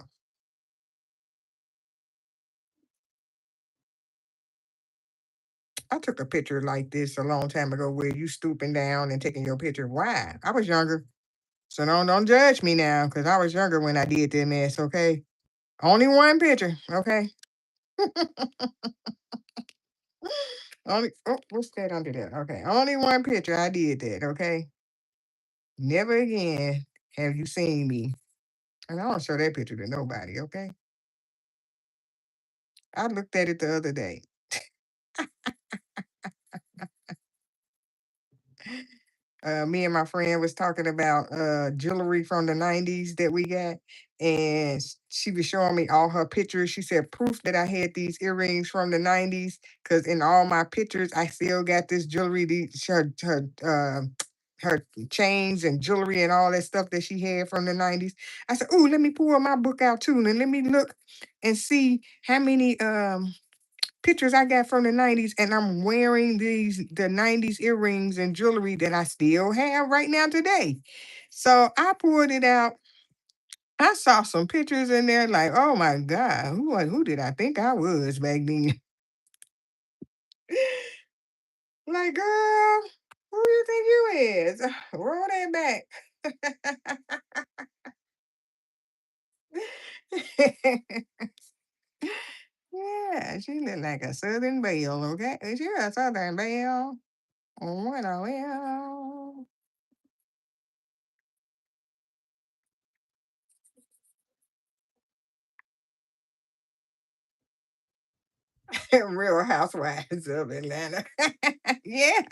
I took a picture like this a long time ago where you stooping down and taking your picture. Why? I was younger. So don't judge me now, because I was younger when I did that mess, okay? Only one picture, okay? Only what's that under there? Okay. Only one picture I did that, okay? Never again have you seen me. And I don't show that picture to nobody, okay? I looked at it the other day. Me and my friend was talking about jewelry from the 90s that we got, and she was showing me all her pictures. She said proof that I had these earrings from the 90s, because in all my pictures I still got this jewelry, her chains and jewelry and all that stuff that she had from the 90s. I said, "Ooh, let me pull my book out too, and let me look and see how many pictures I got from the 90s, and I'm wearing the 90s earrings and jewelry that I still have right now today." So I pulled it out. I saw some pictures in there like, oh my God, who did I think I was back then? Like, girl, who do you think you is? Roll that back. Yeah, she look like a Southern Belle, okay? Is she a Southern Belle? What a well. Real Housewives of Atlanta. Yeah,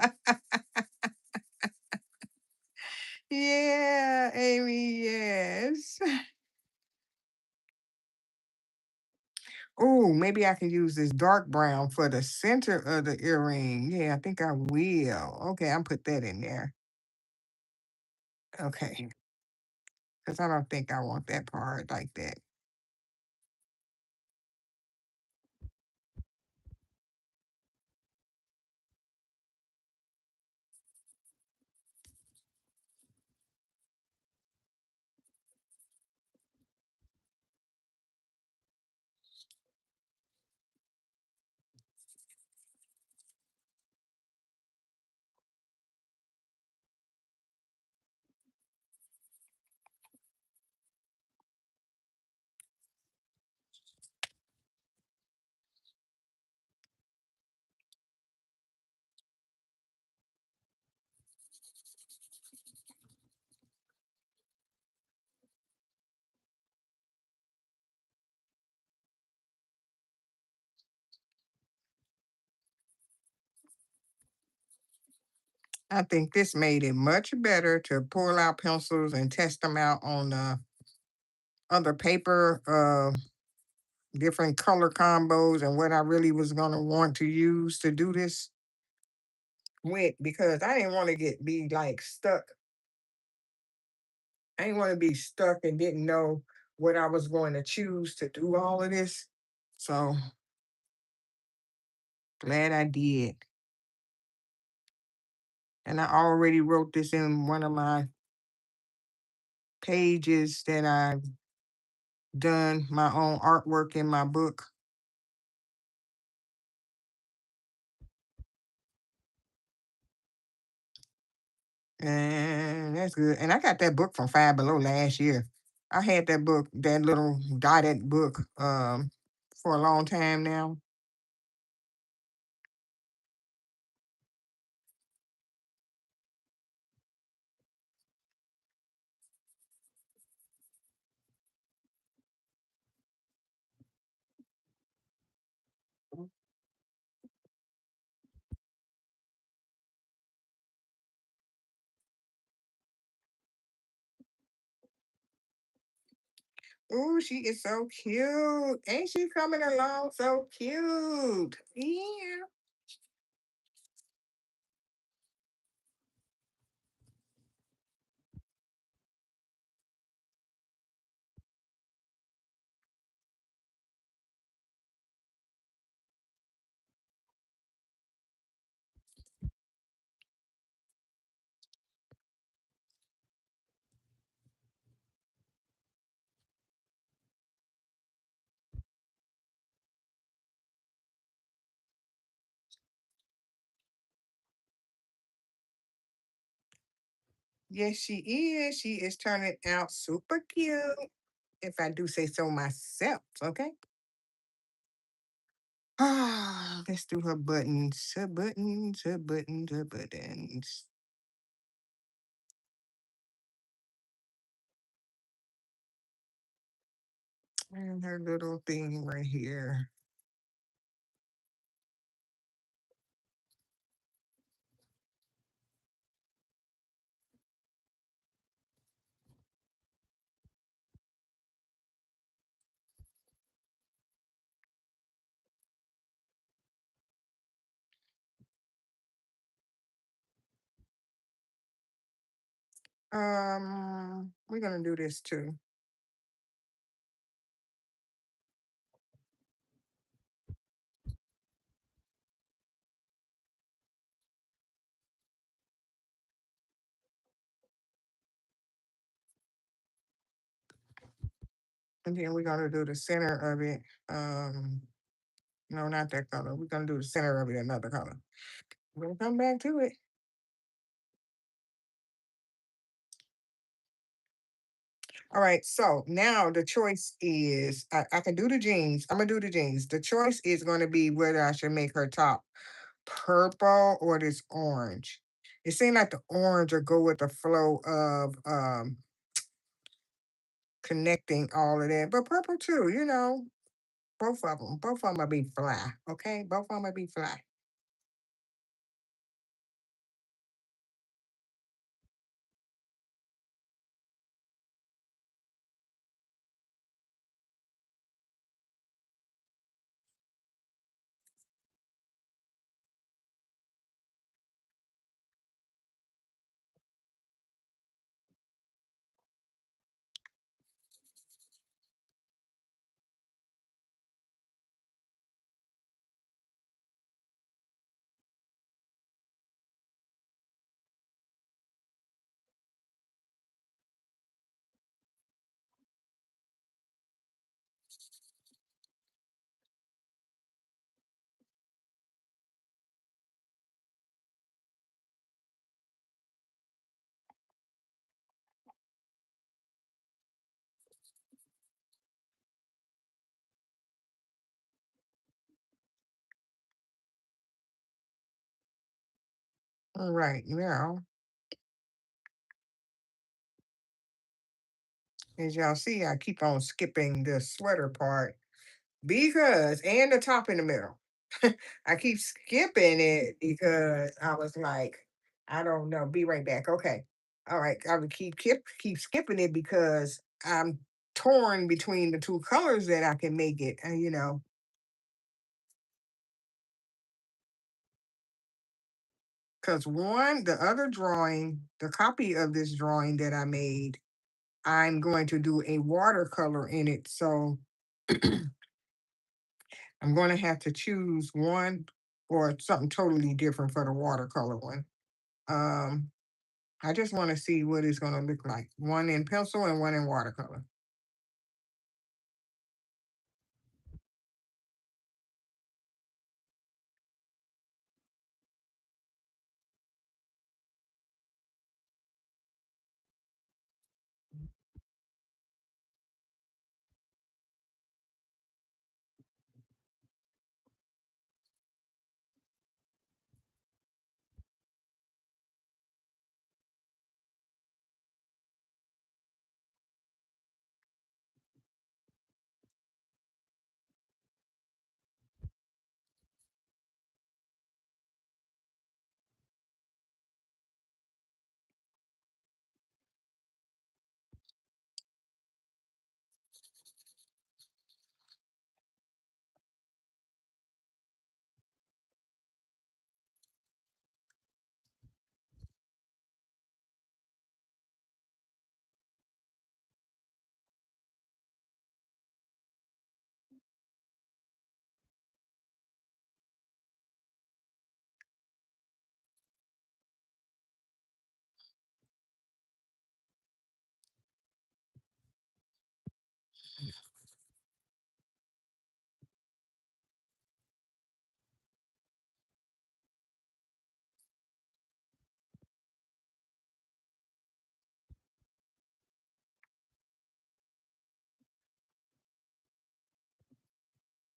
yeah, Amy, yes. Oh, maybe I can use this dark brown for the center of the earring. Yeah, I think I will. Okay, I'll put that in there. Okay, because I don't think I want that part like that. I think this made it much better to pull out pencils and test them out on other paper, different color combos, and what I really was going to want to use to do this with, because I didn't want to be like stuck. I didn't want to be stuck and didn't know what I was going to choose to do all of this. So glad I did. And I already wrote this in one of my pages that I've done my own artwork in my book. And that's good. And I got that book from Five Below last year. I had that book, that little dotted book, for a long time now. Oh, she is so cute. Ain't she coming along so cute? Yeah. Yes, she is. She is turning out super cute, if I do say so myself. Okay. Ah, let's do her buttons. Her buttons, her buttons, her buttons. And her little thing right here. We're gonna do this too. And then we're gonna do the center of it. No, not that color. We're gonna do the center of it another color. We'll come back to it. All right, so now the choice is I can do the jeans. I'm gonna do the jeans. The choice is gonna be whether I should make her top purple or this orange. It seemed like the orange will go with the flow of connecting all of that. But purple too, both of them. Both of them will be fly. Okay, both of them will be fly. All right, now, as y'all see, I keep on skipping the sweater part because, and the top in the middle. I keep skipping it because I was like, I don't know. Be right back. Okay. All right. I would keep skipping it because I'm torn between the two colors that I can make it. And because the other drawing, the copy of this drawing that I made, I'm going to do a watercolor in it. So I'm going to have to choose one or something totally different for the watercolor one. Um, I just want to see what it's going to look like. One in pencil and one in watercolor.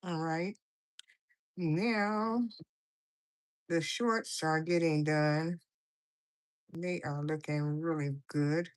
All right. Now the shorts are getting done. They are looking really good.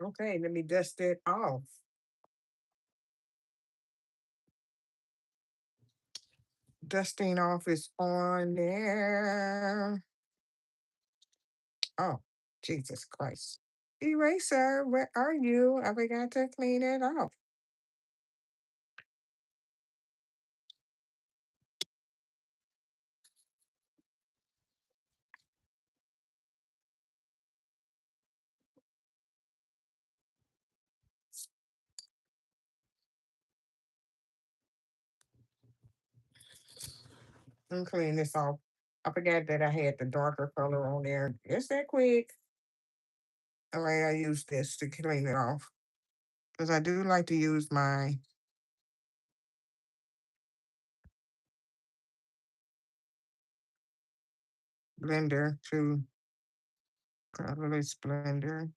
Okay, let me dust it off. Dusting off is on there. Oh, Jesus Christ. Eraser, where are you? I forgot to clean it off. Let me clean this off. I forgot that I had the darker color on there. Is that quick? All right, I use this to clean it off. Because I do like to use my blender to colorless blender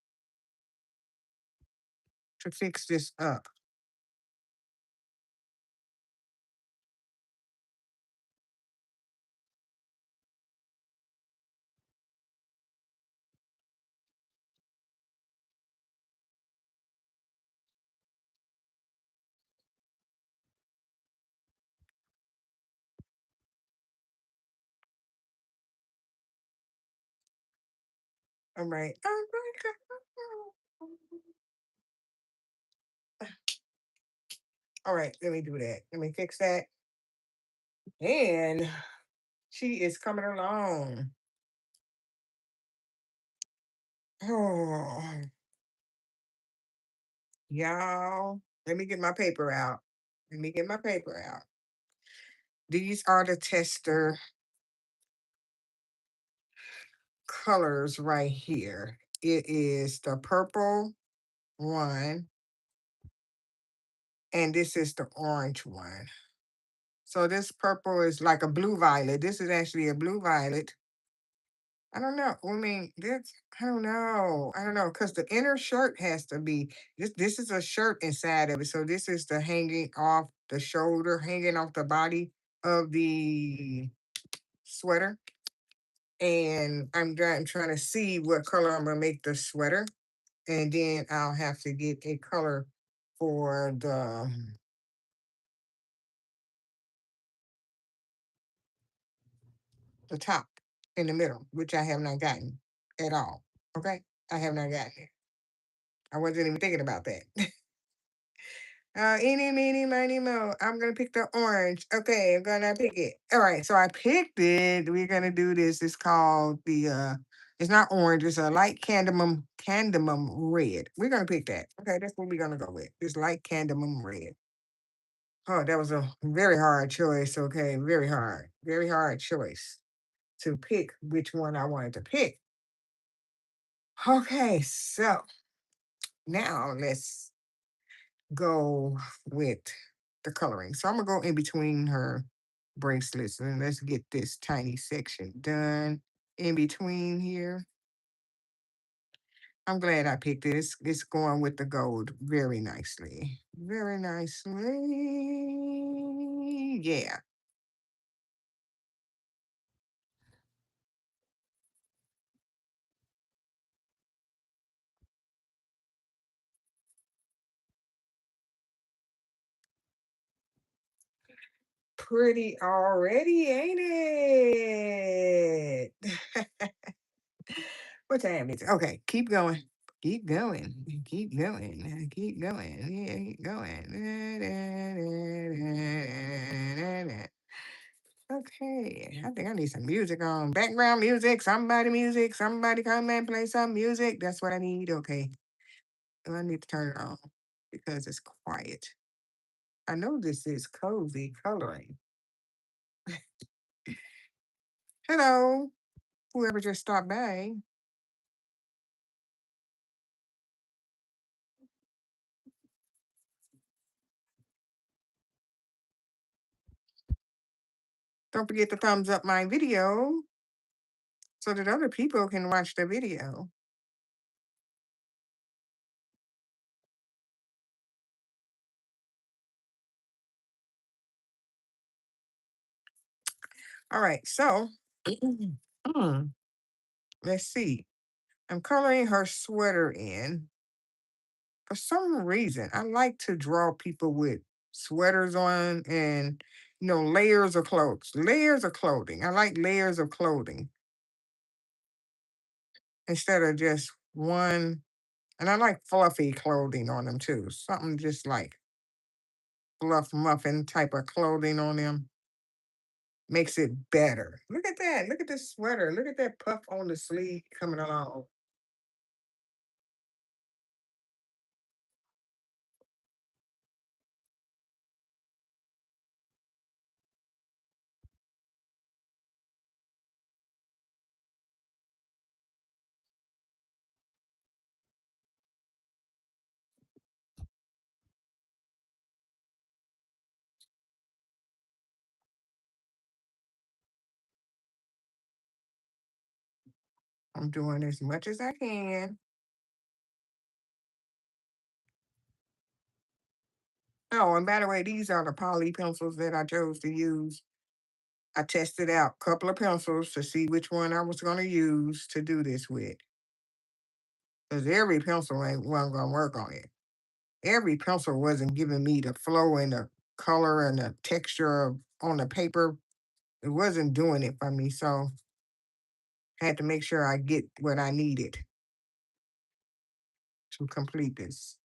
to fix this up. All right. All right, let me do that. Let me fix that. And she is coming along. Oh, y'all, let me get my paper out. Let me get my paper out. These are the tester colors right here. It is the purple one, and this is the orange one. So this purple is like a blue violet. This is actually a blue violet. I don't know. I mean, that's I don't know. I don't know because the inner shirt has to be this. This is a shirt inside of it. So this is the hanging off the shoulder, hanging off the body of the sweater. And I'm trying to see what color I'm gonna make the sweater, and then I'll have to get a color for the top in the middle, which I have not gotten at all. Okay, I have not gotten it. I wasn't even thinking about that. Eeny, meeny, miny, mo. I'm gonna pick the orange. Okay, I'm gonna pick it. All right, so I picked it. We're gonna do this. It's called it's not orange, it's a light candamum red. We're gonna pick that. Okay, that's what we're gonna go with. This light candamum red. Oh, that was a very hard choice. Okay, very hard. Very hard choice to pick which one I wanted to pick. Okay, so now let's go with the coloring. So I'm gonna go in between her bracelets and let's get this tiny section done in between here. I'm glad I picked this. It's going with the gold very nicely. Very nicely. Yeah. pretty already, ain't it? What time is it? Okay, keep going. Keep going. Keep going. Keep going. Yeah, keep going. Okay, I think I need some music on. Background music. Somebody come and play some music. That's what I need. Okay. I need to turn it on because it's quiet. I know this is cozy coloring. Hello, whoever just stopped by. Don't forget to thumbs up my video so that other people can watch the video. All right, so mm, let's see. I'm coloring her sweater in. For some reason, I like to draw people with sweaters on and layers of clothes, layers of clothing. I like layers of clothing instead of just one. And I like fluffy clothing on them too. Something just like fluff muffin type of clothing on them makes it better. Look at that. Look at this sweater. Look at that puff on the sleeve coming along. I'm doing as much as I can. Oh, and by the way, these are the poly pencils that I chose to use. I tested out a couple of pencils to see which one I was going to use to do this with. Because every pencil wasn't going to work on it. Every pencil wasn't giving me the flow and the color and the texture on the paper. It wasn't doing it for me. So I had to make sure I get what I needed to complete this.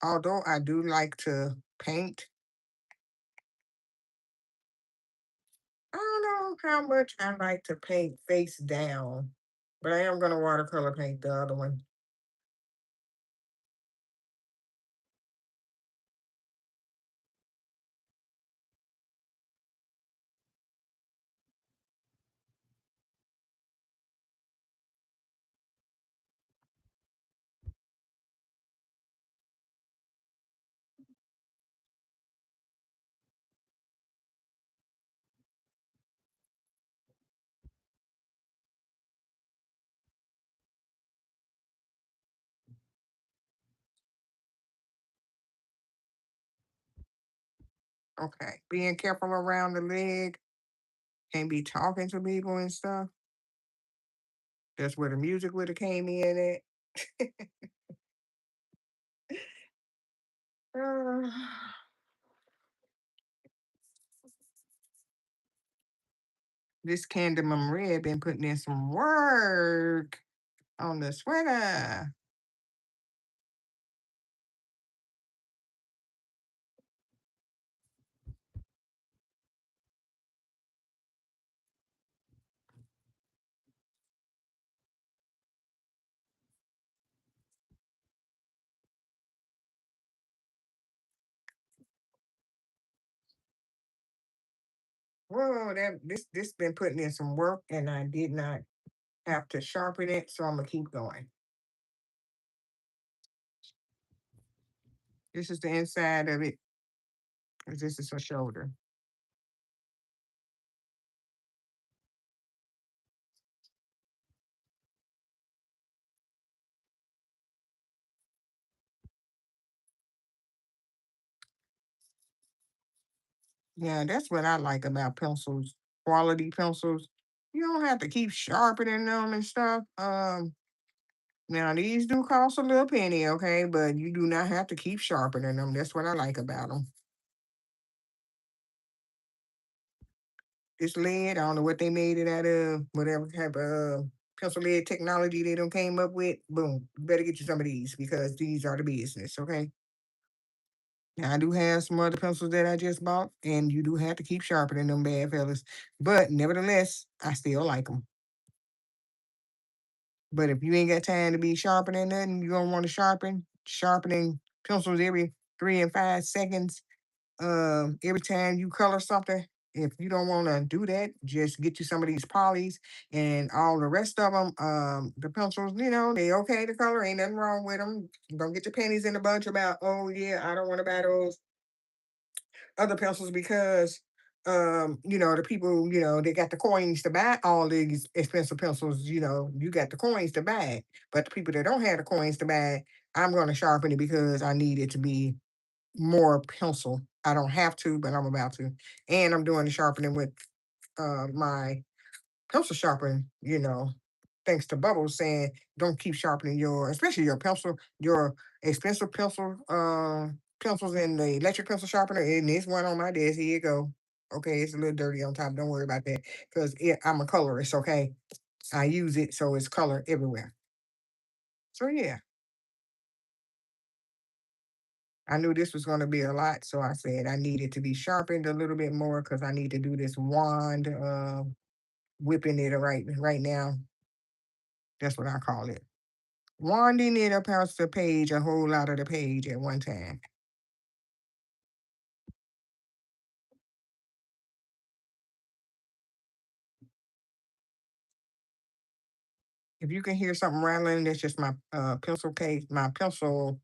Although I do like to paint, I don't know how much I like to paint face down, but I am going to watercolor paint the other one. Okay. Being careful around the leg. Can't be talking to people and stuff. That's where the music would have came in at. Uh, this Candamum Red been putting in some work on the sweater. Whoa, this been putting in some work and I did not have to sharpen it, so I'm gonna keep going. This is the inside of it. 'Cause this is her shoulder. Yeah, that's what I like about pencils, quality pencils. You don't have to keep sharpening them and stuff. Now these do cost a little penny, okay, but you do not have to keep sharpening them. That's what I like about them. This lead, I don't know what they made it out of, whatever type of pencil lead technology they done came up with. Boom, you better get you some of these because these are the business, okay? Now I do have some other pencils that I just bought, and you do have to keep sharpening them bad fellas. But nevertheless, I still like them. But if you ain't got time to be sharpening nothing, you don't want to sharpening pencils every 3 and 5 seconds. Every time you color something, if you don't want to do that, just get you some of these polys and all the rest of them. The pencils, they okay to color, ain't nothing wrong with them. Don't get your pennies in a bunch about, oh yeah, I don't want to buy those other pencils because the people, they got the coins to buy all these expensive pencils, you got the coins to buy it. But the people that don't have the coins to buy it, I'm gonna sharpen it because I need it to be more pencil. I don't have to, but I'm about to. And I'm doing the sharpening with my pencil sharpener, thanks to Bubbles saying don't keep sharpening especially your pencil, your expensive pencils and the electric pencil sharpener. And this one on my desk, here you go. Okay, it's a little dirty on top. Don't worry about that because I'm a colorist. Okay, I use it so it's color everywhere. So yeah, I knew this was going to be a lot, so I said I needed to be sharpened a little bit more because I need to do this wand whipping it right now. That's what I call it. Wanding it across the page, a whole lot of the page at one time. If you can hear something rattling, that's just my pencil case, my pencil,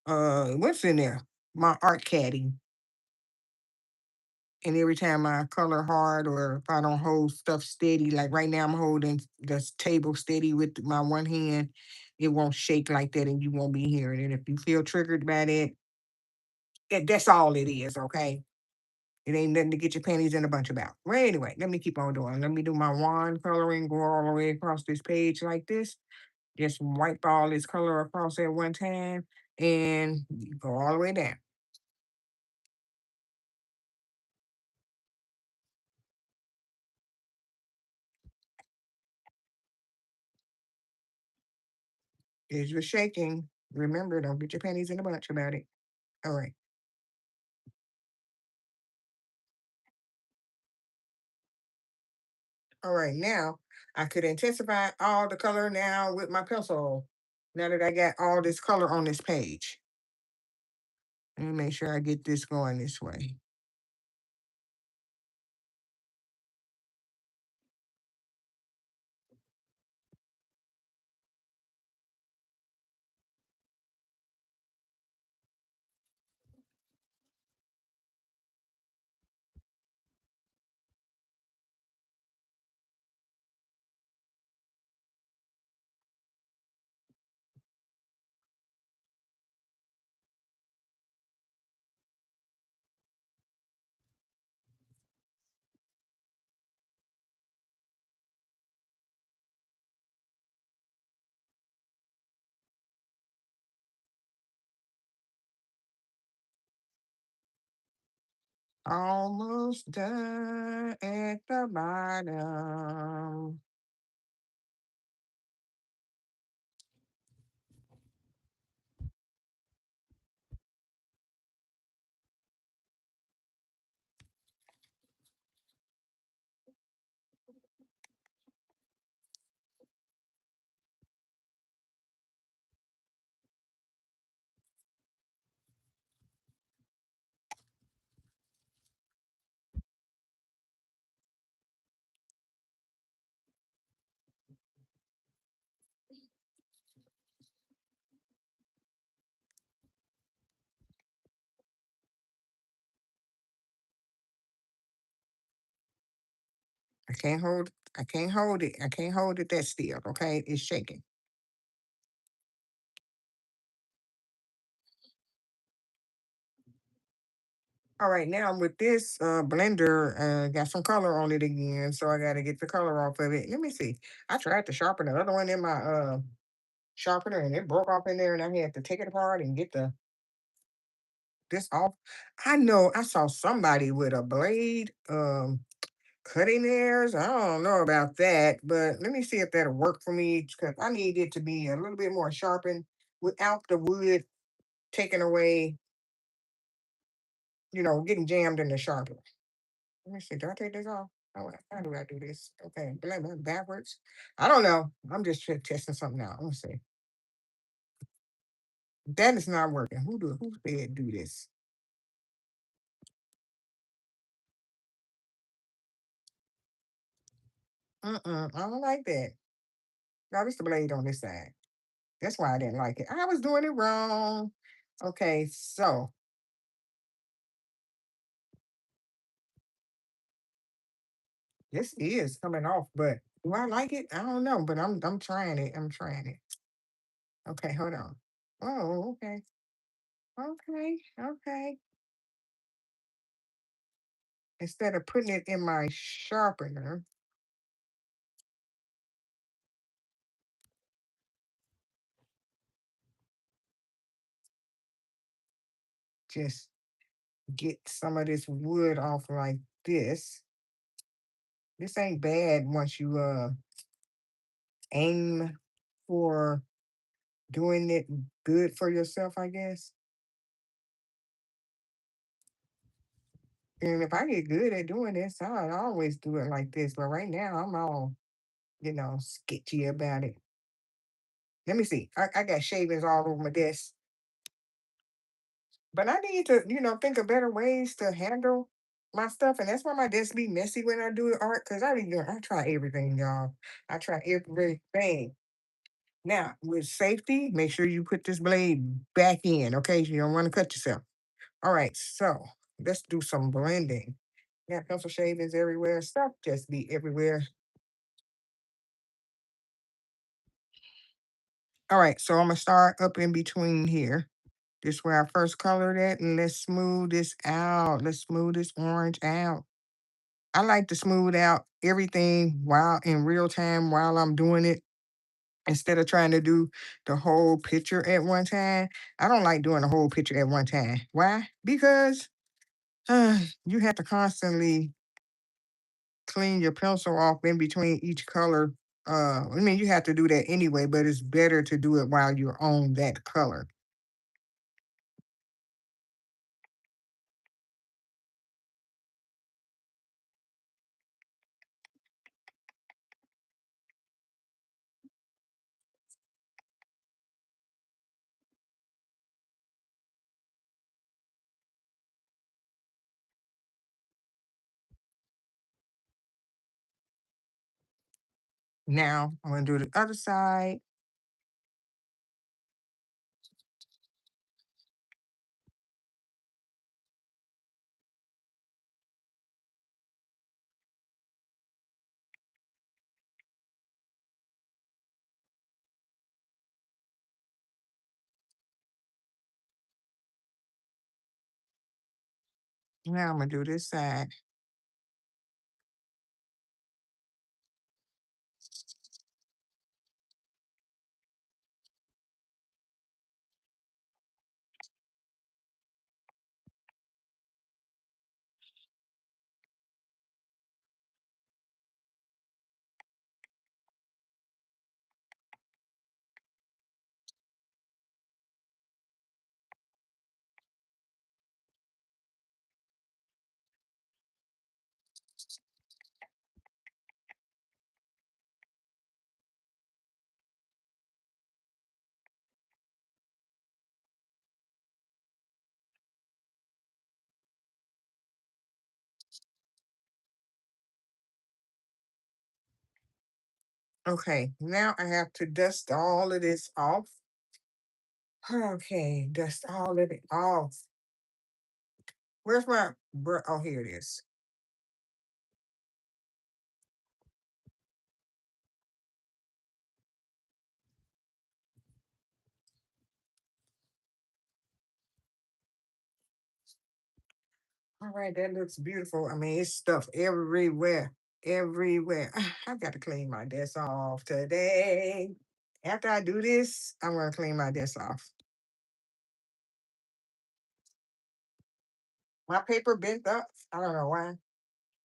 what's in there? My art caddy. And every time I color hard or if I don't hold stuff steady, like right now I'm holding the table steady with my one hand, it won't shake like that and you won't be hearing it. If you feel triggered by that, that's all it is, okay? It ain't nothing to get your panties in a bunch about. Well, anyway, let me keep on doing. Let me do my wand coloring, go all the way across this page like this. Just wipe all this color across at one time and go all the way down. If you're shaking, remember, don't get your panties in a bunch about it. All right. All right. Now I could intensify all the color now with my pencil. Now that I got all this color on this page. Let me make sure I get this going this way. Almost done at the bottom. I can't hold I can't hold it. I can't hold it that still. Okay. It's shaking. All right, now with this blender, got some color on it again, so I got to get the color off of it. Let me see. I tried to sharpen the other one in my sharpener, and it broke off in there, and I had to take it apart and get the this off. I know I saw somebody with a blade cutting theirs. I don't know about that, but let me see if that'll work for me because I need it to be a little bit more sharpened without the wood taken away, getting jammed in the sharpener. Let me see. Do I take this off? How do I do this? Okay, blend backwards. I don't know. I'm just testing something out. Let me see. That is not working. Who said do this? I don't like that. No, this the blade on this side. That's why I didn't like it. I was doing it wrong. Okay, so this is coming off, but do I like it? I don't know, but I'm trying it. I'm trying it. Okay, hold on. Oh, okay. Okay, okay. Instead of putting it in my sharpener, just get some of this wood off like this. This ain't bad once you aim for doing it good for yourself, I guess. And if I get good at doing this, I'll always do it like this. But right now, I'm all, sketchy about it. Let me see. I got shavings all over my desk. But I need to, think of better ways to handle my stuff. And that's why my desk be messy when I do art. Cause I try everything, y'all. I try everything. Now, with safety, make sure you put this blade back in, okay? You don't want to cut yourself. All right, so let's do some blending. Got pencil shavings everywhere. Stuff just be everywhere. All right, so I'm gonna start up in between here. This where I first colored it, and let's smooth this out. Let's smooth this orange out. I like to smooth out everything while in real time while I'm doing it instead of trying to do the whole picture at one time. I don't like doing the whole picture at one time. Why? Because you have to constantly clean your pencil off in between each color. I mean, you have to do that anyway, but it's better to do it while you're on that color. Now I'm gonna do the other side. Now I'm gonna do this side. Okay, now I have to dust all of this off. Okay, dust all of it off. Where's my Oh, here it is. All right, that looks beautiful. I mean, it's stuff everywhere, everywhere. I got to clean my desk off today. After I do this, I'm gonna clean my desk off. My paper bent up. I don't know why,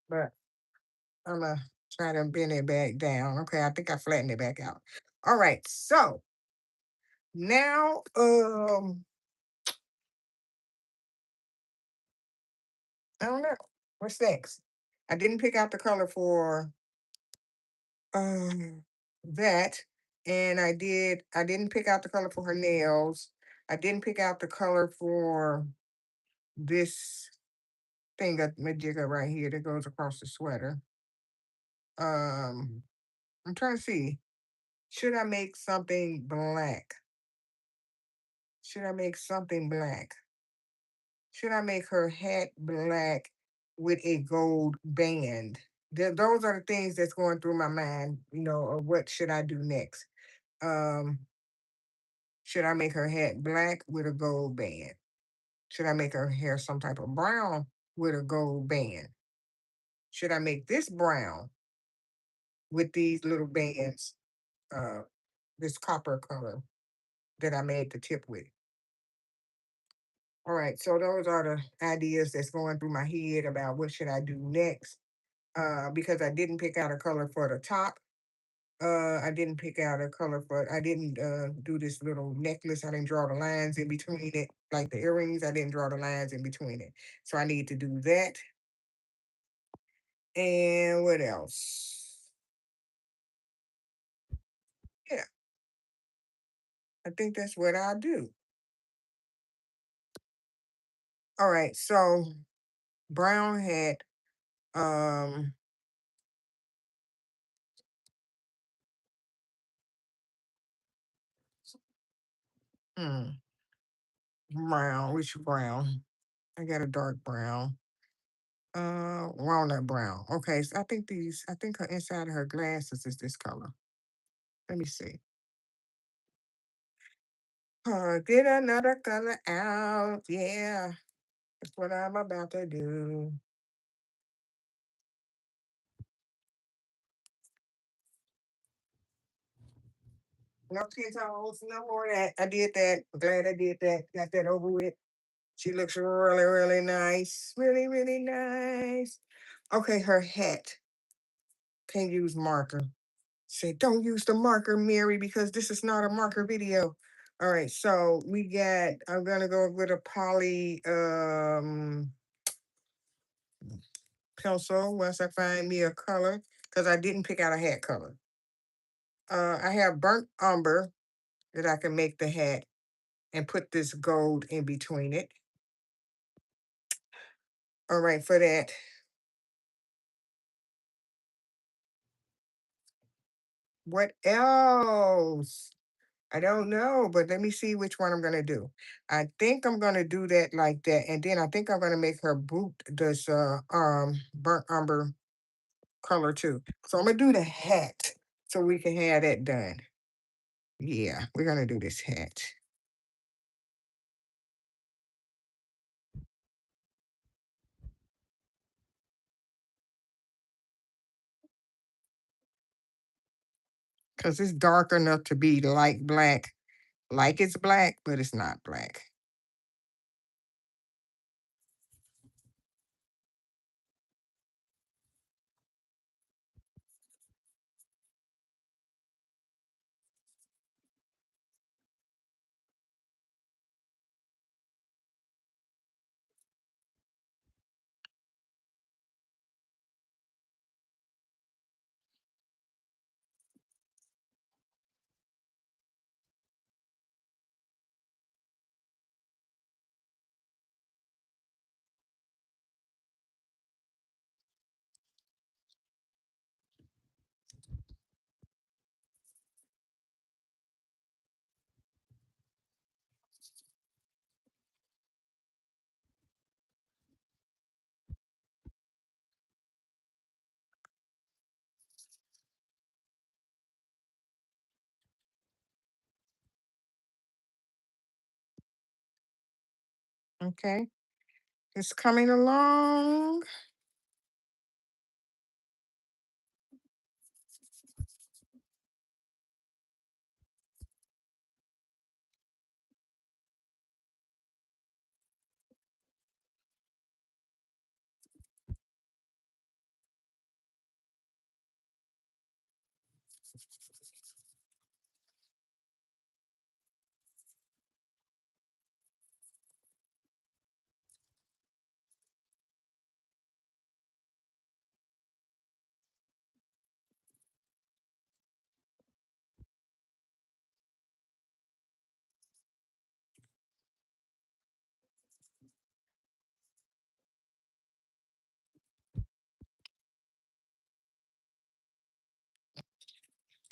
but I'm gonna try to bend it back down. Okay, I think I flattened it back out. All right, so now, I don't know what's next. I didn't pick out the color for Um, that, and I didn't pick out the color for her nails. I didn't pick out the color for this thing of majigga right here that goes across the sweater. Um, I'm trying to see. Should I make something black? Should I make something black? Should I make her hat black with a gold band? Those are the things that's going through my mind, of what should I do next. Um, Should I make her hat black with a gold band? Should I make her hair some type of brown with a gold band? Should I make this brown with these little bands, uh, this copper color that I made the tip with? All right, so those are the ideas that's going through my head about what should I do next. Because I didn't pick out a color for the top. I didn't pick out a color for. I didn't do this little necklace. I didn't draw the lines in between it, like the earrings. I didn't draw the lines in between it. So I need to do that. And what else? Yeah, I think that's what I'll do. All right. So brown hat. Um. Hmm, brown. Which brown? I got a dark brown. Walnut brown. Okay. So I think these. I think her inside of her glasses is this color. Let me see. Get another color out. Yeah, that's what I'm about to do. No skin tones, no more of that. I did that. Glad I did that. Got that over with. She looks really, really nice. Really, really nice. Okay, her hat. Can't use marker. Say, don't use the marker, Mary, because this is not a marker video. All right, so I'm gonna go with a poly pencil once I find me a color, because I didn't pick out a hat color. I have burnt umber that I can make the hat and put this gold in between it. All right, for that. What else? I don't know, but let me see which one I'm gonna do. I think I'm gonna do that like that, and then I think I'm gonna make her boot this burnt umber color too. So I'm gonna do the hat so we can have that done. Yeah, we're gonna do this hat. Because it's dark enough to be light black, like it's black, but it's not black. Okay. It's coming along.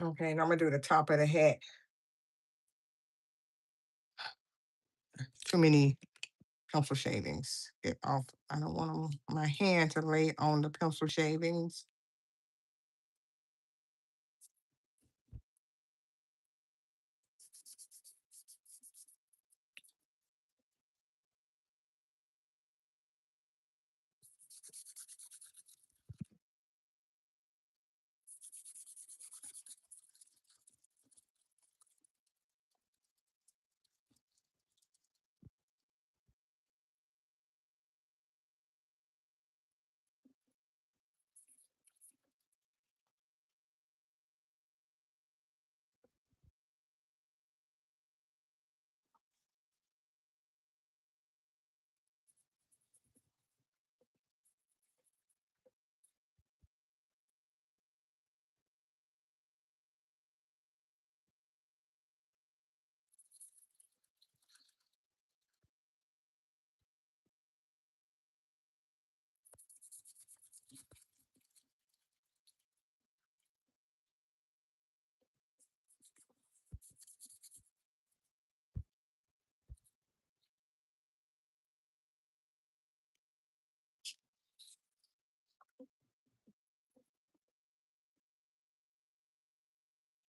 Okay, and I'm gonna do the top of the hat. Too many pencil shavings. Get off. I don't want 'em- my hand to lay on the pencil shavings.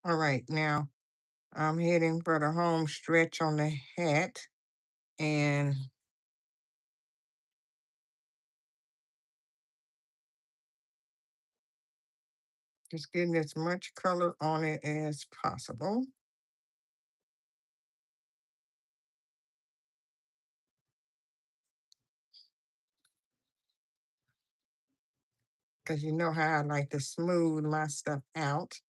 All right, now I'm heading for the home stretch on the hat and just getting as much color on it as possible. Because you know how I like to smooth my stuff out.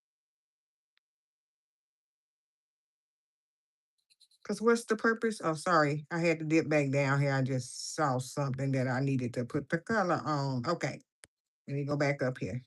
Because what's the purpose? Oh, sorry. I had to dip back down here. I just saw something that I needed to put the color on. Okay. Let me go back up here.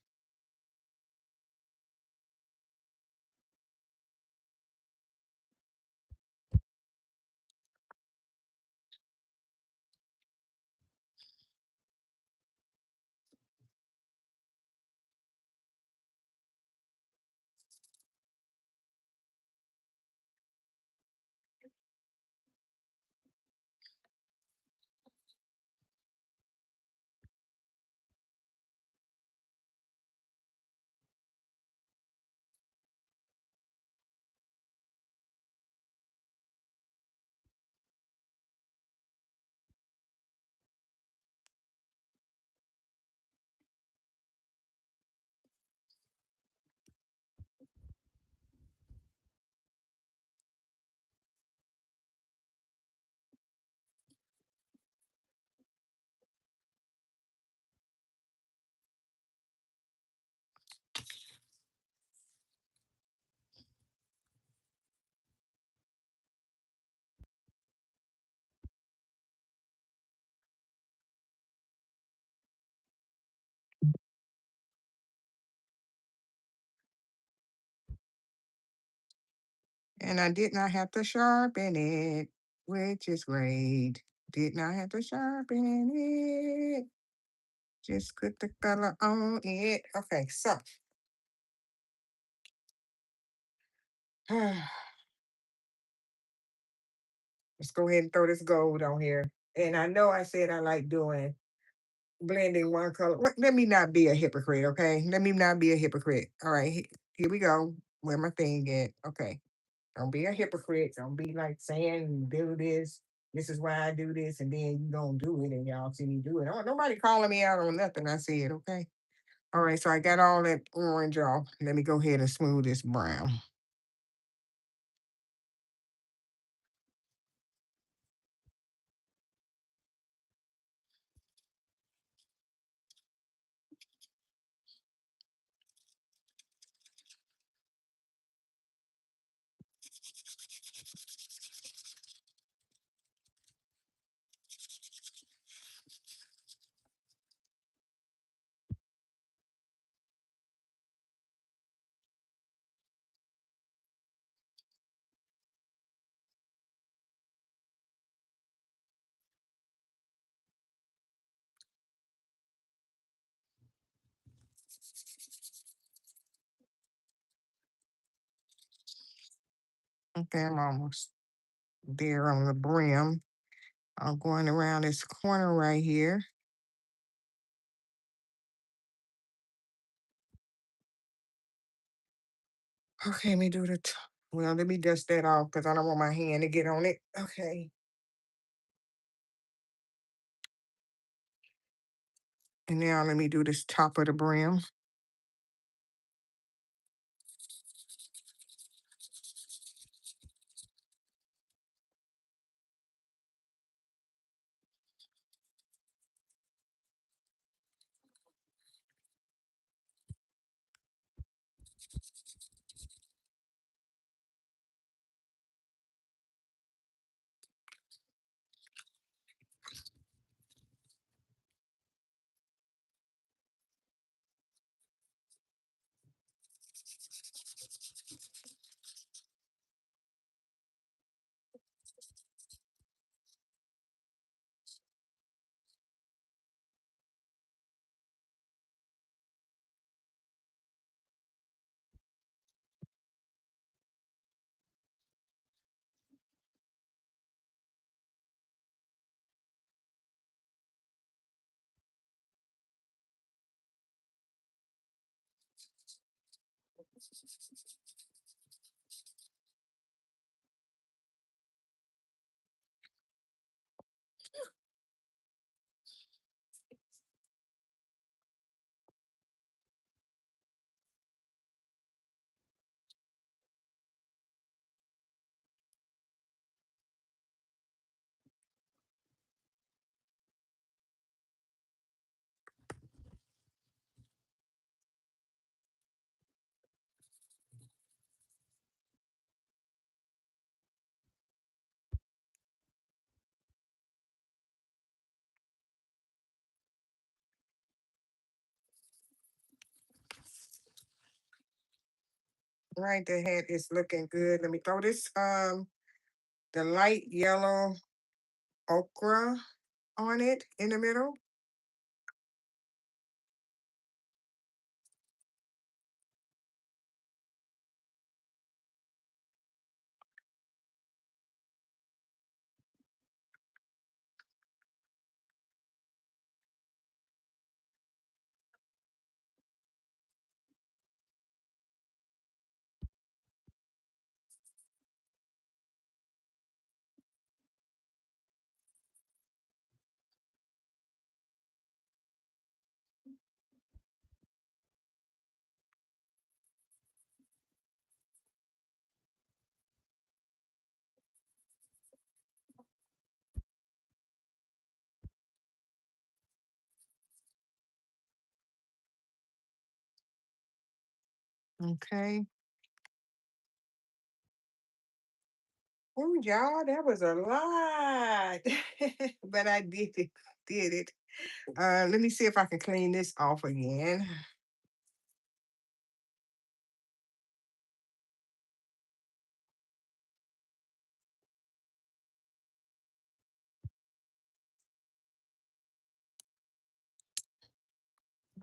And I did not have to sharpen it, which is great. Did not have to sharpen it. Just put the color on it. Okay, so let's go ahead and throw this gold on here. And I know I said I like doing blending one color. Let me not be a hypocrite, okay? Let me not be a hypocrite. All right, here we go. Where my thing at? Okay. Don't be a hypocrite. Don't be like saying do this. This is why I do this, and then you don't do it, and y'all see me do it. Oh, nobody calling me out on nothing. I said, okay. All right, so I got all that orange off. Let me go ahead and smooth this brown. Okay, I'm almost there on the brim. I'm going around this corner right here. Okay, let me do the top. Well, let me dust that off because I don't want my hand to get on it. Okay. And now let me do this top of the brim. Right, the head is looking good. Let me throw this the light yellow okra on it in the middle. Okay. Oh, y'all, that was a lot. But I did it. Did it. Let me see if I can clean this off again.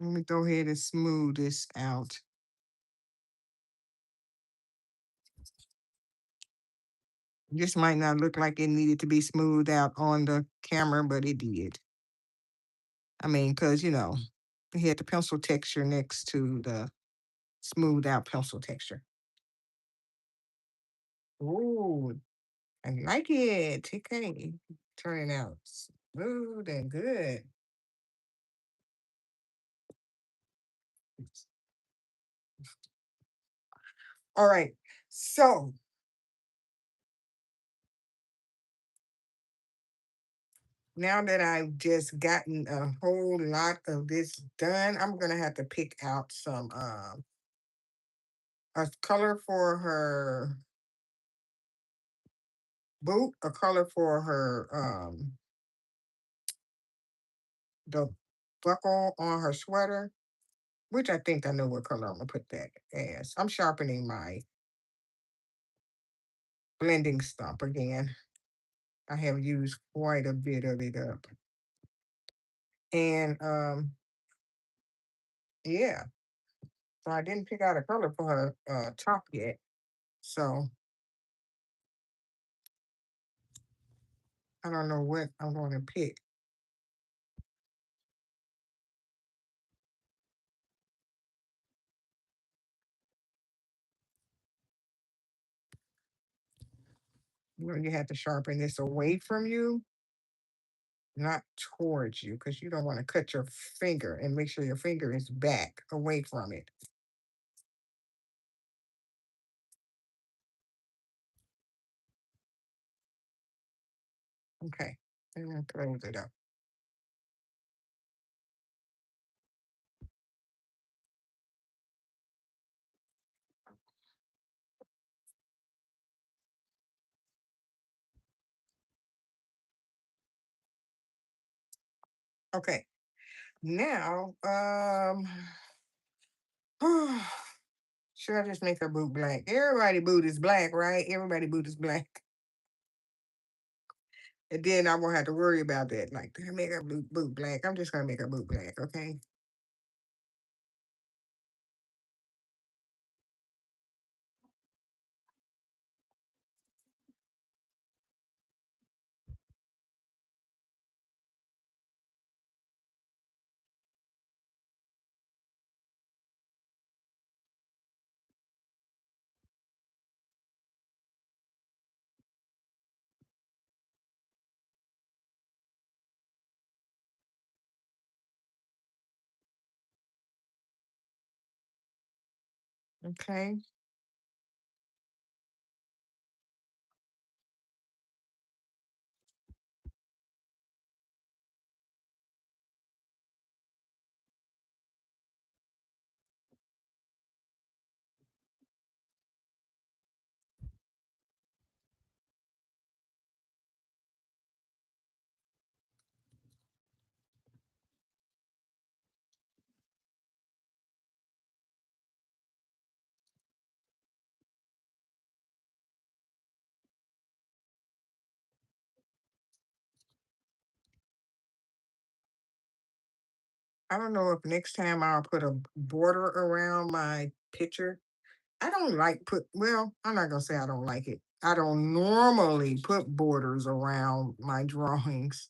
Let me go ahead and smooth this out. This might not look like it needed to be smoothed out on the camera, but it did. I mean, because, we had the pencil texture next to the smoothed out pencil texture. Ooh, I like it. Okay. Turning out smooth and good. All right. So now that I've just gotten a whole lot of this done, I'm gonna have to pick out some a color for her boot, a color for her the buckle on her sweater, which I think I know what color I'm gonna put that as. I'm sharpening my blending stump again. I have used quite a bit of it up. And yeah, so I didn't pick out a color for her top yet. So I don't know what I'm gonna pick. You have to sharpen this away from you, not towards you, because you don't want to cut your finger, and make sure your finger is back away from it. Okay. And then close it up. Okay. Now, should I just make her boot black? Everybody boot is black, right? Everybody boot is black. And then I won't have to worry about that. Like, did I make her boot black? I'm just gonna make her boot black, okay? Okay. I don't know if next time I'll put a border around my picture. I don't like well, I'm not gonna say I don't like it. I don't normally put borders around my drawings.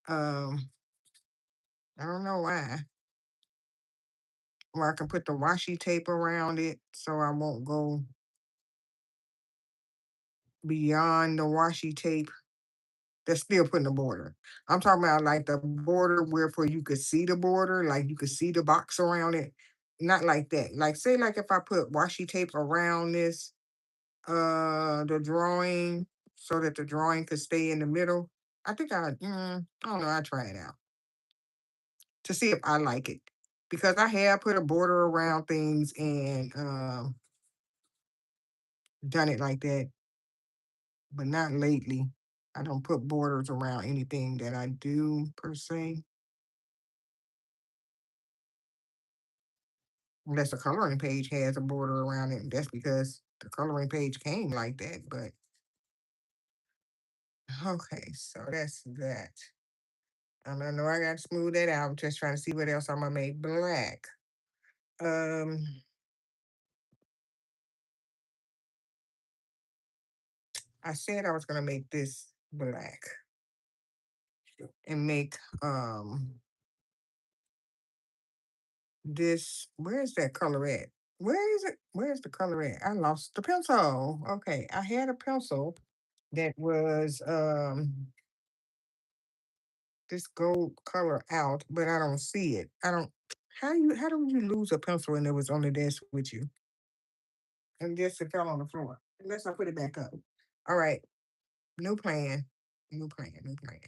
Um, I don't know why. Or I can put the washi tape around it so I won't go beyond the washi tape. That's still putting a border. I'm talking about like the border where for you could see the border, like you could see the box around it. Not like that. Like say like if I put washi tape around this the drawing so that the drawing could stay in the middle. I don't know, I try it out to see if I like it. Because I have put a border around things and done it like that, but not lately. I don't put borders around anything that I do per se, unless the coloring page has a border around it. That's because the coloring page came like that. But okay, so that's that. I know I got to smooth that out. I'm just trying to see what else I'm gonna make black. Um, I said I was gonna make this black and make this. Where's that color at? Where is it? Where's the color at? I lost the pencil. Okay, I had a pencil that was this gold color out, but I don't see it. I don't how do you lose a pencil and it was on the desk with you? And just it fell on the floor. Unless I put it back up. All right. New plan. New plan. New plan.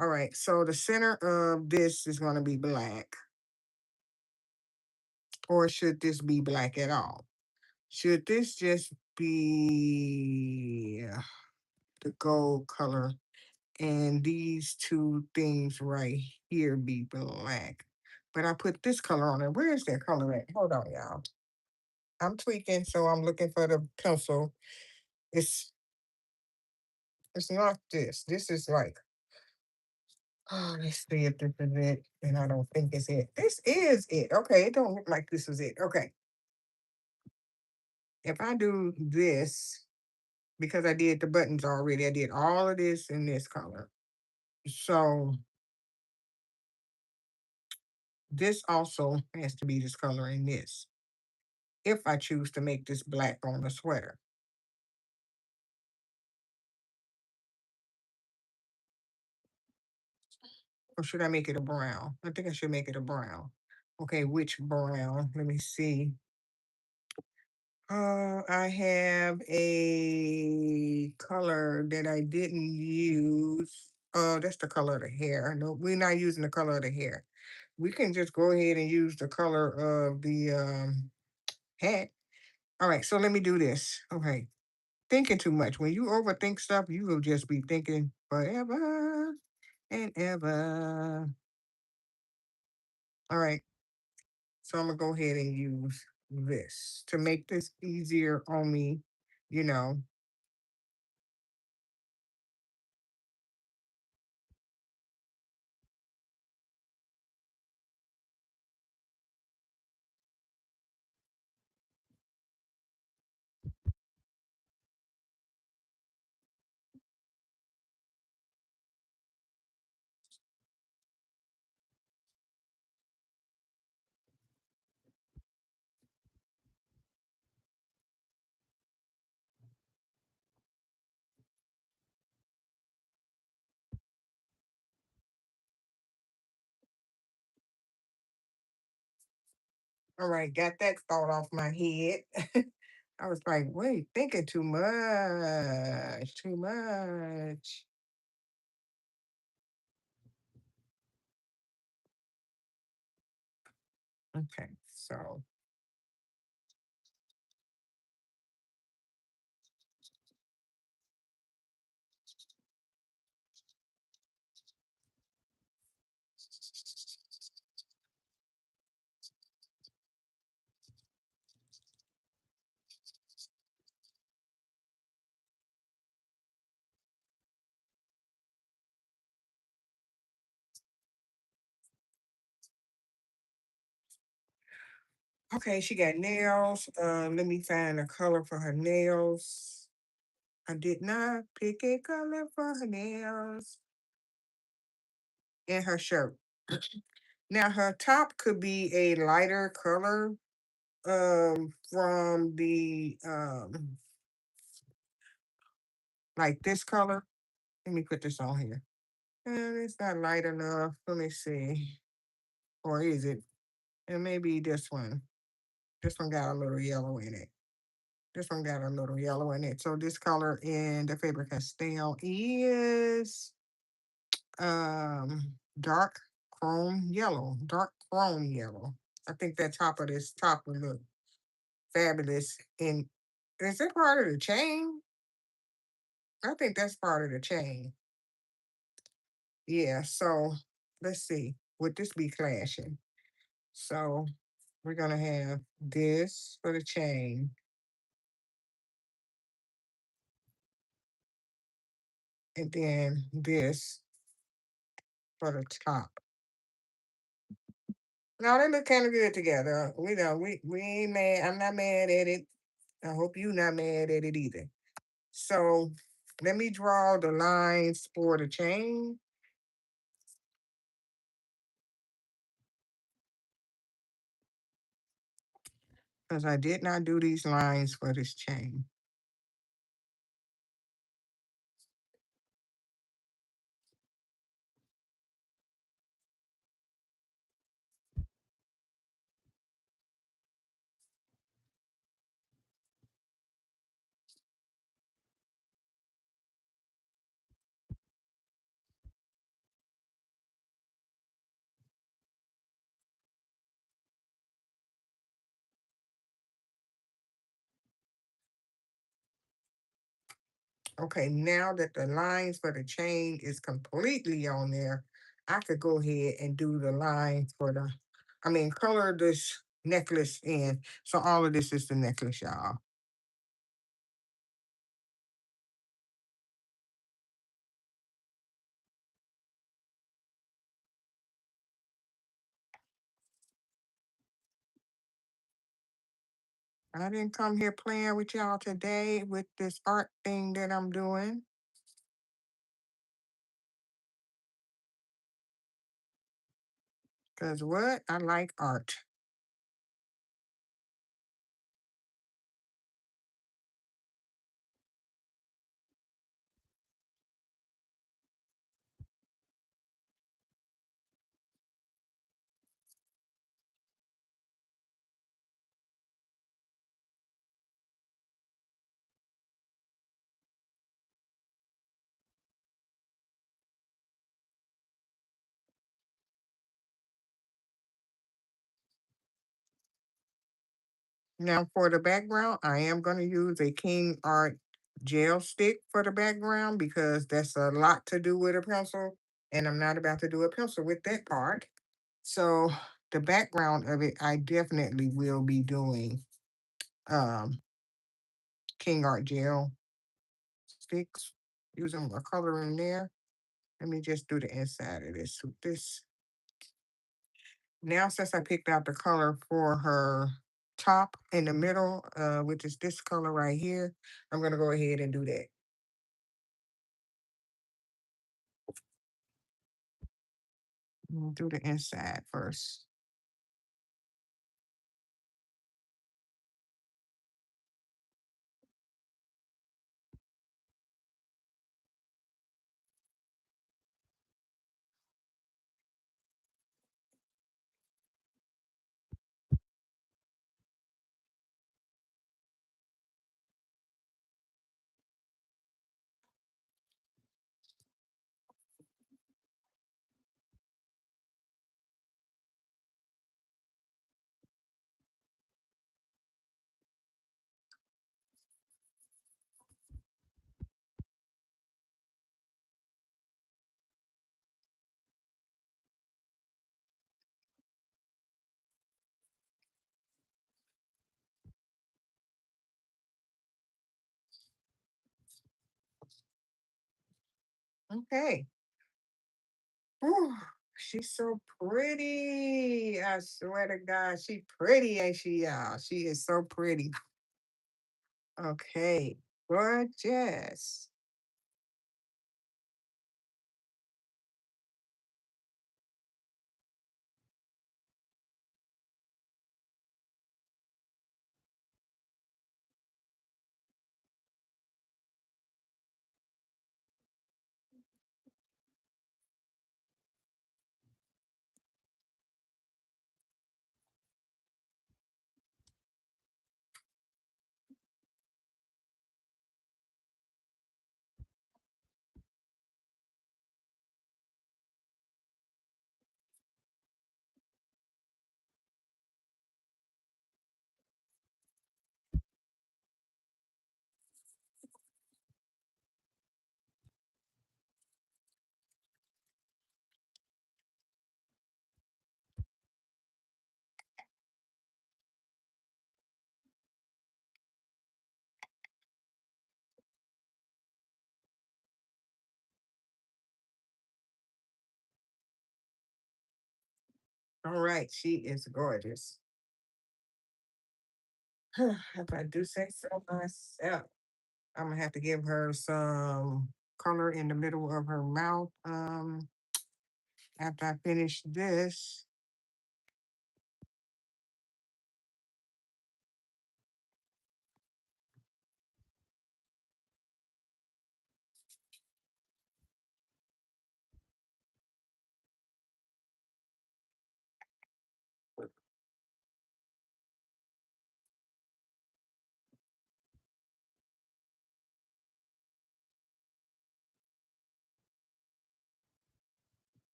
All right. So the center of this is gonna be black. Or should this be black at all? Should this just be the gold color and these two things right here be black? But I put this color on it. Where is that color at? Hold on, y'all. I'm tweaking, so I'm looking for the pencil. It's it's not this. This is like, oh, let's see if this is it. And I don't think it's it. This is it. Okay, it don't look like this is it. Okay. If I do this, because I did the buttons already, I did all of this in this color. So this also has to be this color in this. If I choose to make this black on the sweater. Or should I make it a brown? I think I should make it a brown. Okay, which brown? Let me see. I have a color that I didn't use. Oh, that's the color of the hair. No, we're not using the color of the hair. We can just go ahead and use the color of the hat. All right, so let me do this. Okay, thinking too much. When you overthink stuff, you will just be thinking forever and ever. All right, so I'm gonna go ahead and use this to make this easier on me, you know. All right, got that thought off my head. I was like, wait, thinking too much, too much. Okay, so okay, she got nails. Let me find a color for her nails. I did not pick a color for her nails and her shirt. Now her top could be a lighter color from the like this color. Let me put this on here. It's not light enough. Let me see. Or is it? And maybe this one. This one got a little yellow in it. This one got a little yellow in it. So this color in the Faber Castell is dark chrome yellow. Dark chrome yellow. I think that top of this top would look fabulous. And is it part of the chain? I think that's part of the chain. Yeah, so let's see. Would this be clashing? So we're gonna have this for the chain, and then this for the top. No, they look kind of good together. We know we ain't mad. I'm not mad at it. I hope you not mad at it either. So let me draw the lines for the chain because I did not do these lines for this chain. Okay, now that the lines for the chain is completely on there, I could go ahead and do the lines for color this necklace in. So all of this is the necklace, y'all. I didn't come here playing with y'all today with this art thing that I'm doing. Cause what? I like art. Now for the background, I am going to use a King Art gel stick for the background because that's a lot to do with a pencil, and I'm not about to do a pencil with that part. So the background of it, I definitely will be doing um, King Art gel sticks, using a color in there. Let me just do the inside of this with this. Now, since I picked out the color for her top in the middle, which is this color right here, I'm gonna go ahead and do that. Do the inside first. Okay. Whew, she's so pretty. I swear to God, she pretty, ain't she, y'all? She is so pretty. Okay, gorgeous. All right, she is gorgeous. If I do say so myself, I'm gonna have to give her some color in the middle of her mouth. After I finish this.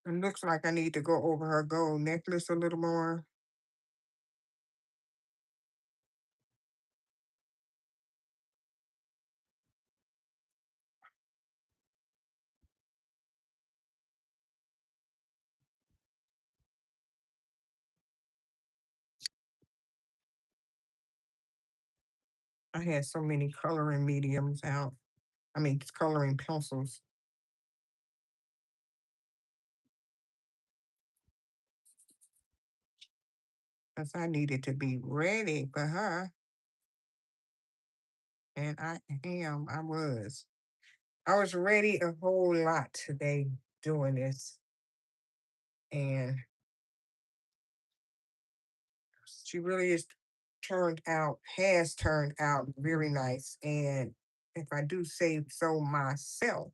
It looks like I need to go over her gold necklace a little more. I had so many coloring mediums out. I mean, coloring pencils. Because I needed to be ready for her. And I am. I was ready a whole lot today doing this. And she really has turned out very nice. And if I do say so myself,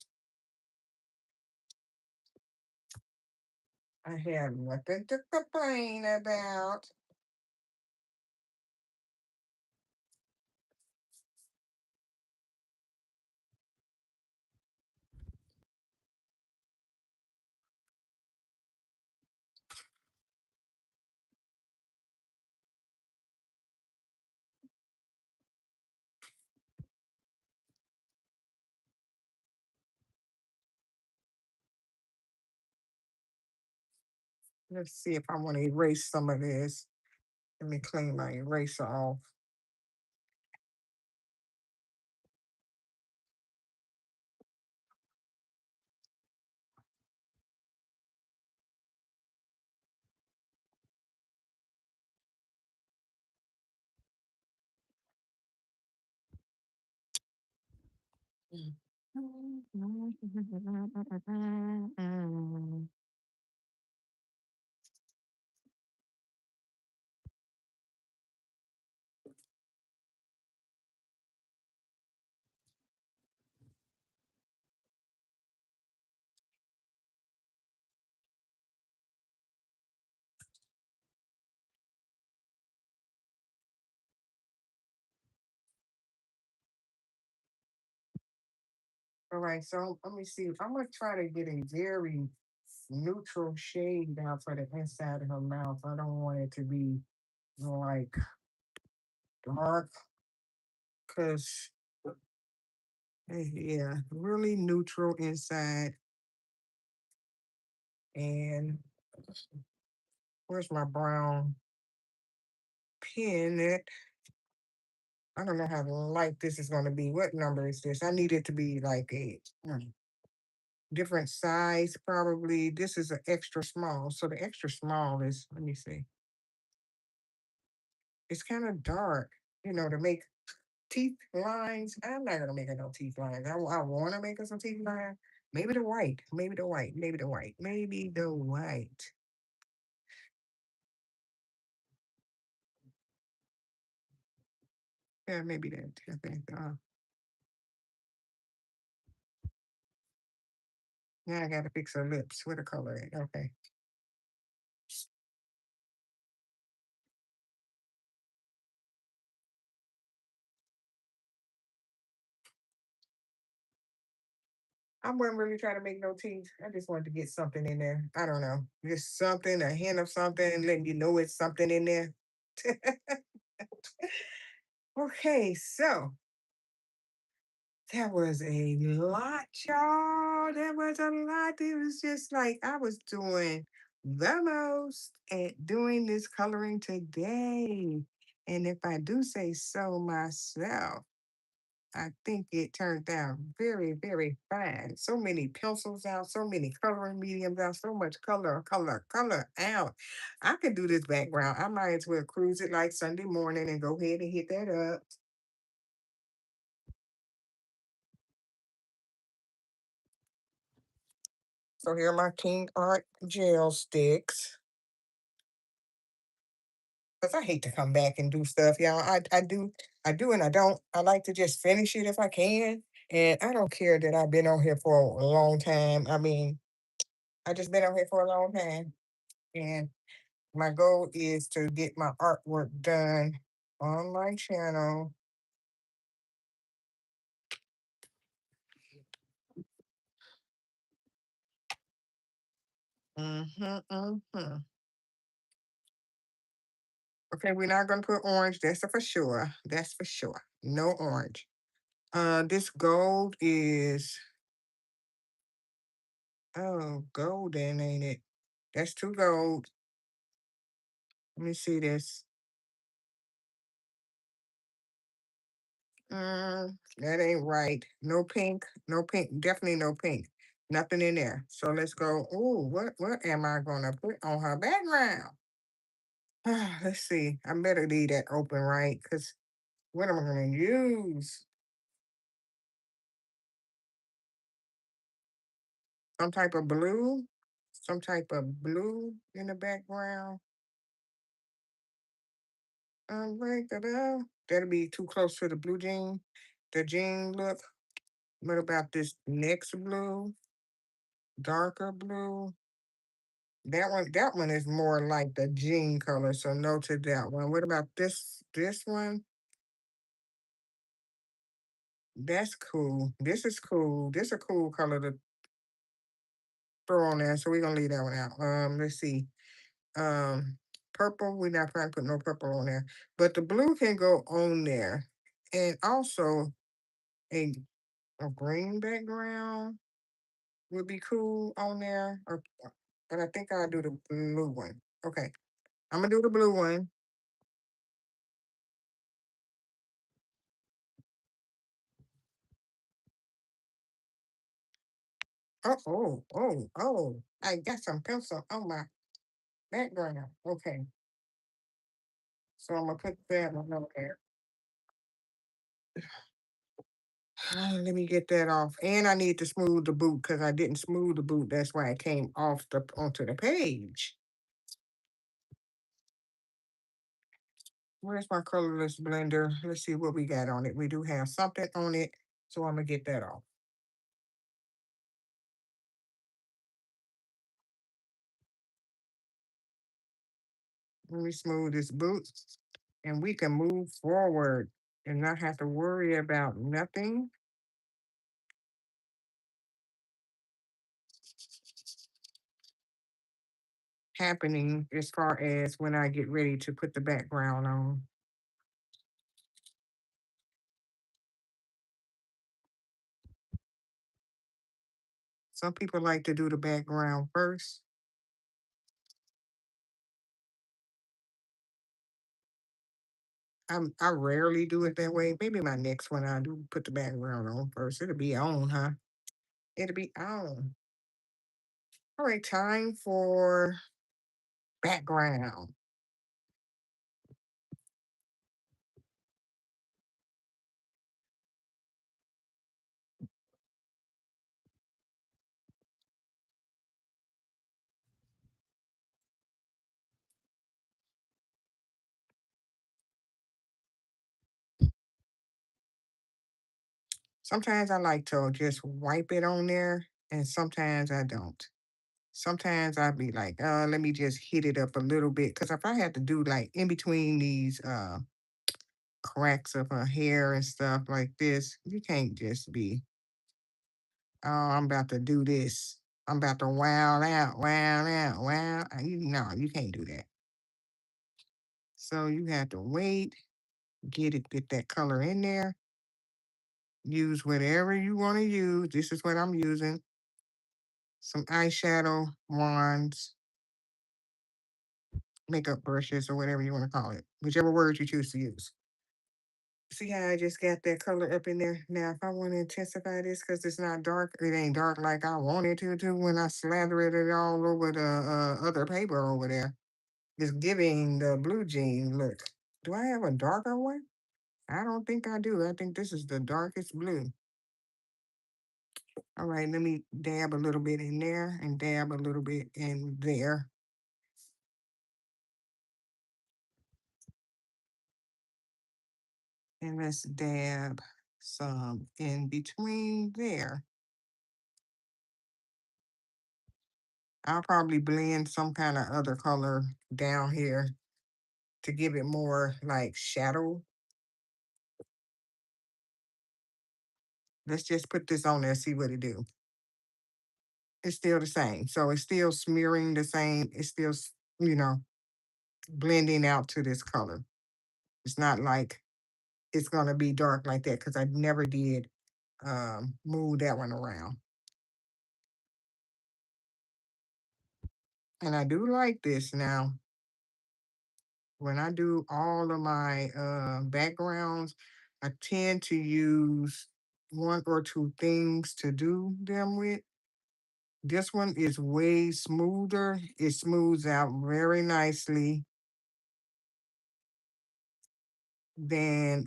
I have nothing to complain about. Let's see if I want to erase some of this. Let me clean my eraser off. All right, so let me see. I'm gonna try to get a very neutral shade down for the inside of her mouth. I don't want it to be like dark, cause yeah, really neutral inside. And where's my brown pen? I don't know how light this is gonna be. What number is this? I need it to be like a different size, probably. This is an extra small. So the extra small is, let me see. It's kind of dark, to make teeth lines. I'm not gonna make her no teeth lines. I want to make her some teeth lines. Maybe the white. Maybe the white. Maybe the white. Maybe the white. Yeah, maybe that. I think. Now I gotta fix her lips with a color. Okay. I wasn't really trying to make no teeth. I just wanted to get something in there. I don't know. Just something, a hint of something, letting you know it's something in there. Okay, so that was a lot, y'all. That was a lot. It was just like I was doing the most at doing this coloring today. And if I do say so myself, I think it turned out very, very fine. So many pencils out, so many coloring mediums out, so much color, color, color out. I could do this background. I might as well cruise it like Sunday morning and go ahead and hit that up. So here are my King Art gel sticks. Because I hate to come back and do stuff, y'all. I do and I don't. I like to just finish it if I can. And I don't care that I've been on here for a long time. I mean, I just been on here for a long time. And my goal is to get my artwork done on my channel. Mm-hmm, mm-hmm. Okay, we're not gonna put orange. That's for sure. That's for sure. No orange. This gold is golden, ain't it? That's too gold. Let me see this. That ain't right. No pink. No pink. Definitely no pink. Nothing in there. So let's go. Oh, what am I gonna put on her background? Let's see. I better leave that open, right? Cause what am I gonna use? Some type of blue. Some type of blue in the background. Right, ta-da. That'll be too close to the blue jean. The jean look. What about this next blue? Darker blue. That one is more like the jean color, so no to that one. What about this one? That's cool. This is cool. This a cool color to throw on there, so we're gonna leave that one out. Let's see. Um, Purple. We're not trying to put no purple on there, but the blue can go on there, and also a a green background would be cool on there. But I think I'll do the blue one. Okay, I'm gonna do the blue one. Oh. I got some pencil on my background. Okay, so I'm gonna put that one on there. Let me get that off. And I need to smooth the boot because I didn't smooth the boot. That's why it came off the onto the page. Where's my colorless blender? Let's see what we got on it. We do have something on it, so I'm gonna get that off. Let me smooth this boot, and we can move forward and not have to worry about nothing happening as far as when I get ready to put the background on. Some people like to do the background first. I rarely do it that way. Maybe my next one I do put the background on first. It'll be on, huh? It'll be on. All right, time for background. Sometimes I like to just wipe it on there, and sometimes I don't. Sometimes I'd be like, let me just hit it up a little bit. Cause if I had to do like in between these cracks of her hair and stuff like this, you can't just be, oh, I'm about to do this. I'm about to wow out, wow out, wow. No, you can't do that. So you have to wait, get that color in there, use whatever you want to use. This is what I'm using. Some eyeshadow wands, makeup brushes, or whatever you want to call it, whichever word you choose to use. See how I just got that color up in there? Now, if I want to intensify this because it's not dark, it ain't dark like I want it to do when I slather it all over the other paper over there. It's giving the blue jean look. Do I have a darker one? I don't think I do. I think this is the darkest blue. All right, let me dab a little bit in there and dab a little bit in there. And let's dab some in between there. I'll probably blend some kind of other color down here to give it more like shadow. Let's just put this on there, see what it do. it's still the same. So it's still smearing the same. It's still, you know, blending out to this color. It's not like it's going to be dark like that because I never did move that one around. And I do like this now. When I do all of my backgrounds, I tend to use one or two things to do them with. This one is way smoother. It smooths out very nicely than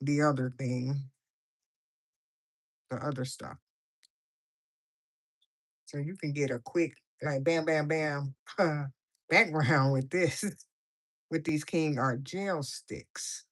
the other thing, the other stuff. So you can get a quick, like bam, bam, bam background with this, with these King Art gel sticks.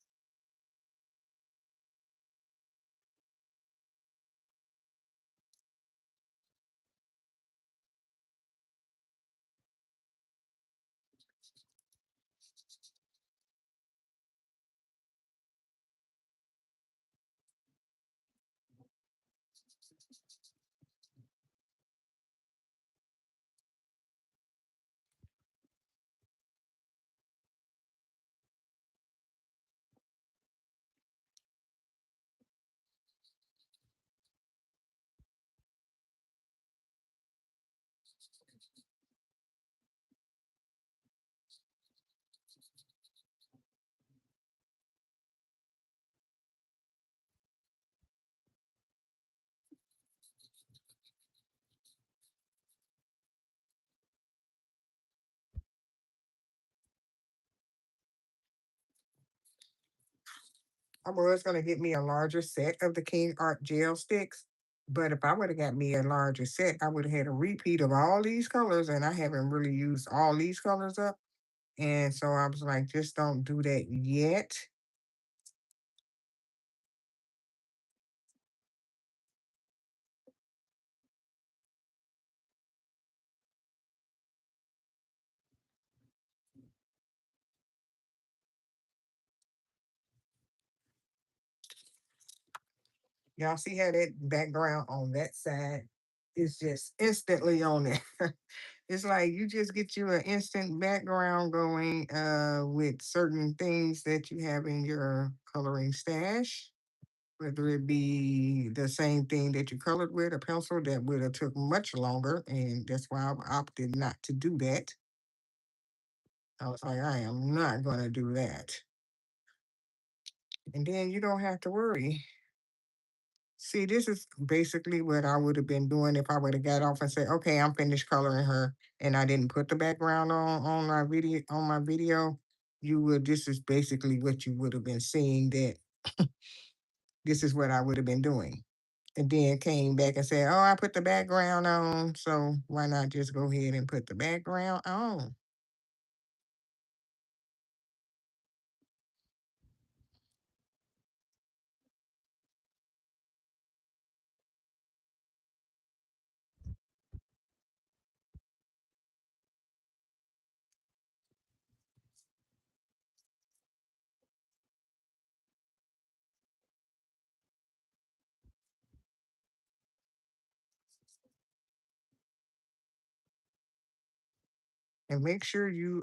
I was gonna get me a larger set of the King Art gel sticks, but if I would have got me a larger set, I would have had a repeat of all these colors, and I haven't really used all these colors up. And so I was like, just don't do that yet. Y'all see how that background on that side is just instantly on there. It's like you just get you an instant background going with certain things that you have in your coloring stash, whether it be the same thing that you colored with a pencil that would have took much longer, and that's why I opted not to do that. I was like, I am not going to do that. And then you don't have to worry. See, this is basically what I would have been doing if I would have got off and said, "Okay, I'm finished coloring her," and I didn't put the background on my video. On my video, you would. This is basically what you would have been seeing. That this is what I would have been doing, and then came back and said, "Oh, I put the background on, so why not just go ahead and put the background on?" And make sure you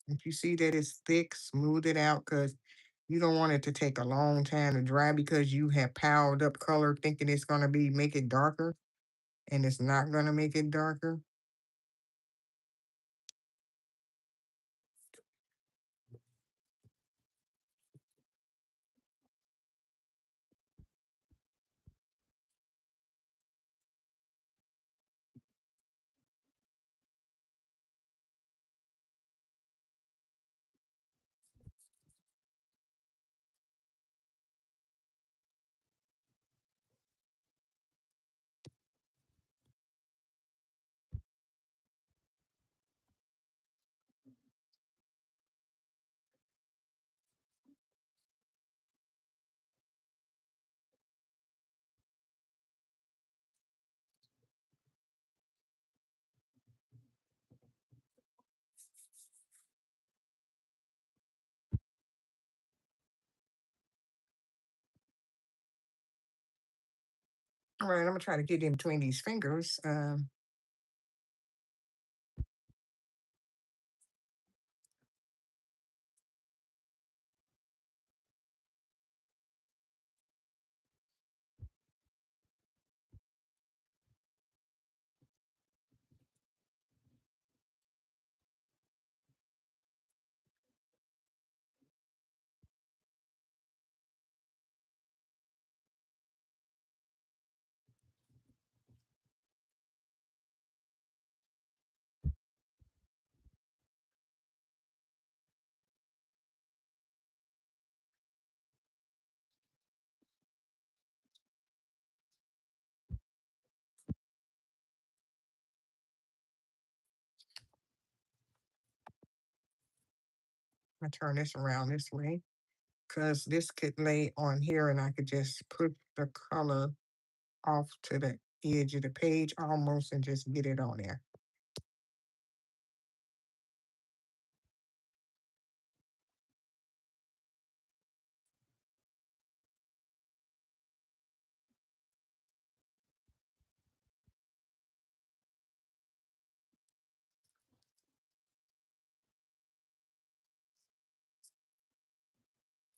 if you see that it's thick, smooth it out because you don't want it to take a long time to dry because you have piled up color thinking it's gonna be make it darker and it's not gonna make it darker. All right, I'm gonna try to get in between these fingers. I turn this around this way because this could lay on here and I could just put the color off to the edge of the page almost and just get it on there.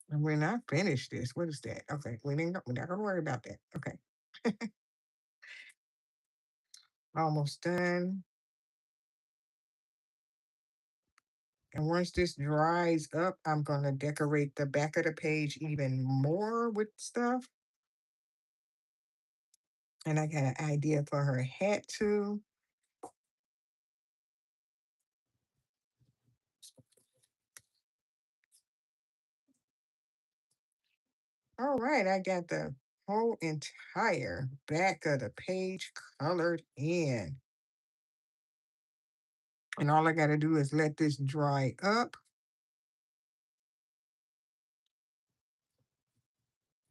And when I finish this, what is that? Okay, we're not gonna worry about that. Okay, almost done. And once this dries up, I'm gonna decorate the back of the page even more with stuff. And I got an idea for her hat too. All right, I got the whole entire back of the page colored in. And all I got to do is let this dry up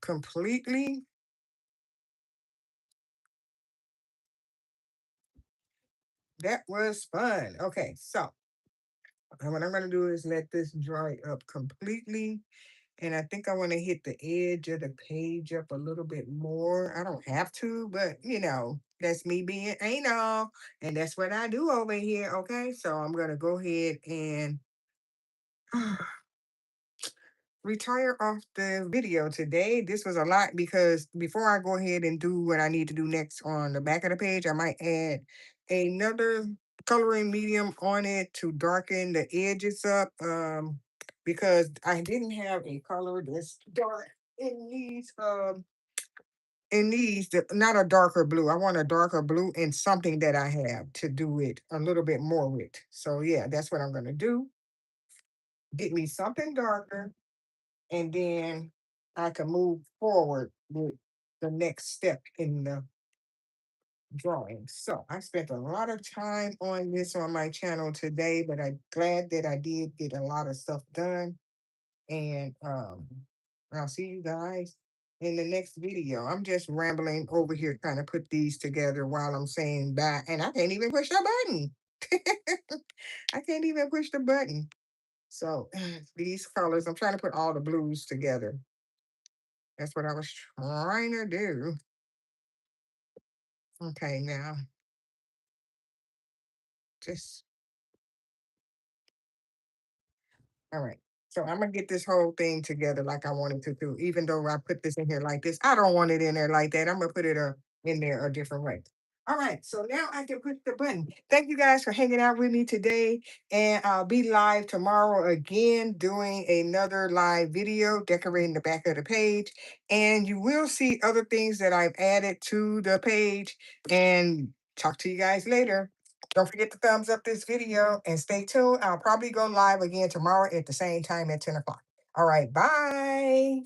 completely. That was fun. Okay, so what I'm going to do is let this dry up completely. And I think I want to hit the edge of the page up a little bit more. I don't have to, but that's me being anal. And that's what I do over here. Okay, so I'm going to go ahead and retire off the video today. This was a lot because before I go ahead and do what I need to do next on the back of the page, I might add another coloring medium on it to darken the edges up. Because I didn't have a color this dark in not a darker blue. I want a darker blue and something that I have to do it a little bit more with. So yeah, that's what I'm gonna do. Get me something darker and then I can move forward with the next step in the drawing. So I spent a lot of time on this on my channel today, but I'm glad that I did get a lot of stuff done. And I'll see you guys in the next video. I'm just rambling over here trying to put these together while I'm saying bye. And I can't even push the button. I can't even push the button. So these colors, I'm trying to put all the blues together. That's what I was trying to do. Okay, now just all right. So I'm gonna get this whole thing together like I wanted to do. Even though I put this in here like this, I don't want it in there like that. I'm gonna put it in there a different way. All right, so now I can push the button. Thank you guys for hanging out with me today. And I'll be live tomorrow again doing another live video decorating the back of the page. And you will see other things that I've added to the page. And talk to you guys later. Don't forget to thumbs up this video and stay tuned. I'll probably go live again tomorrow at the same time at 10 o'clock. All right, bye.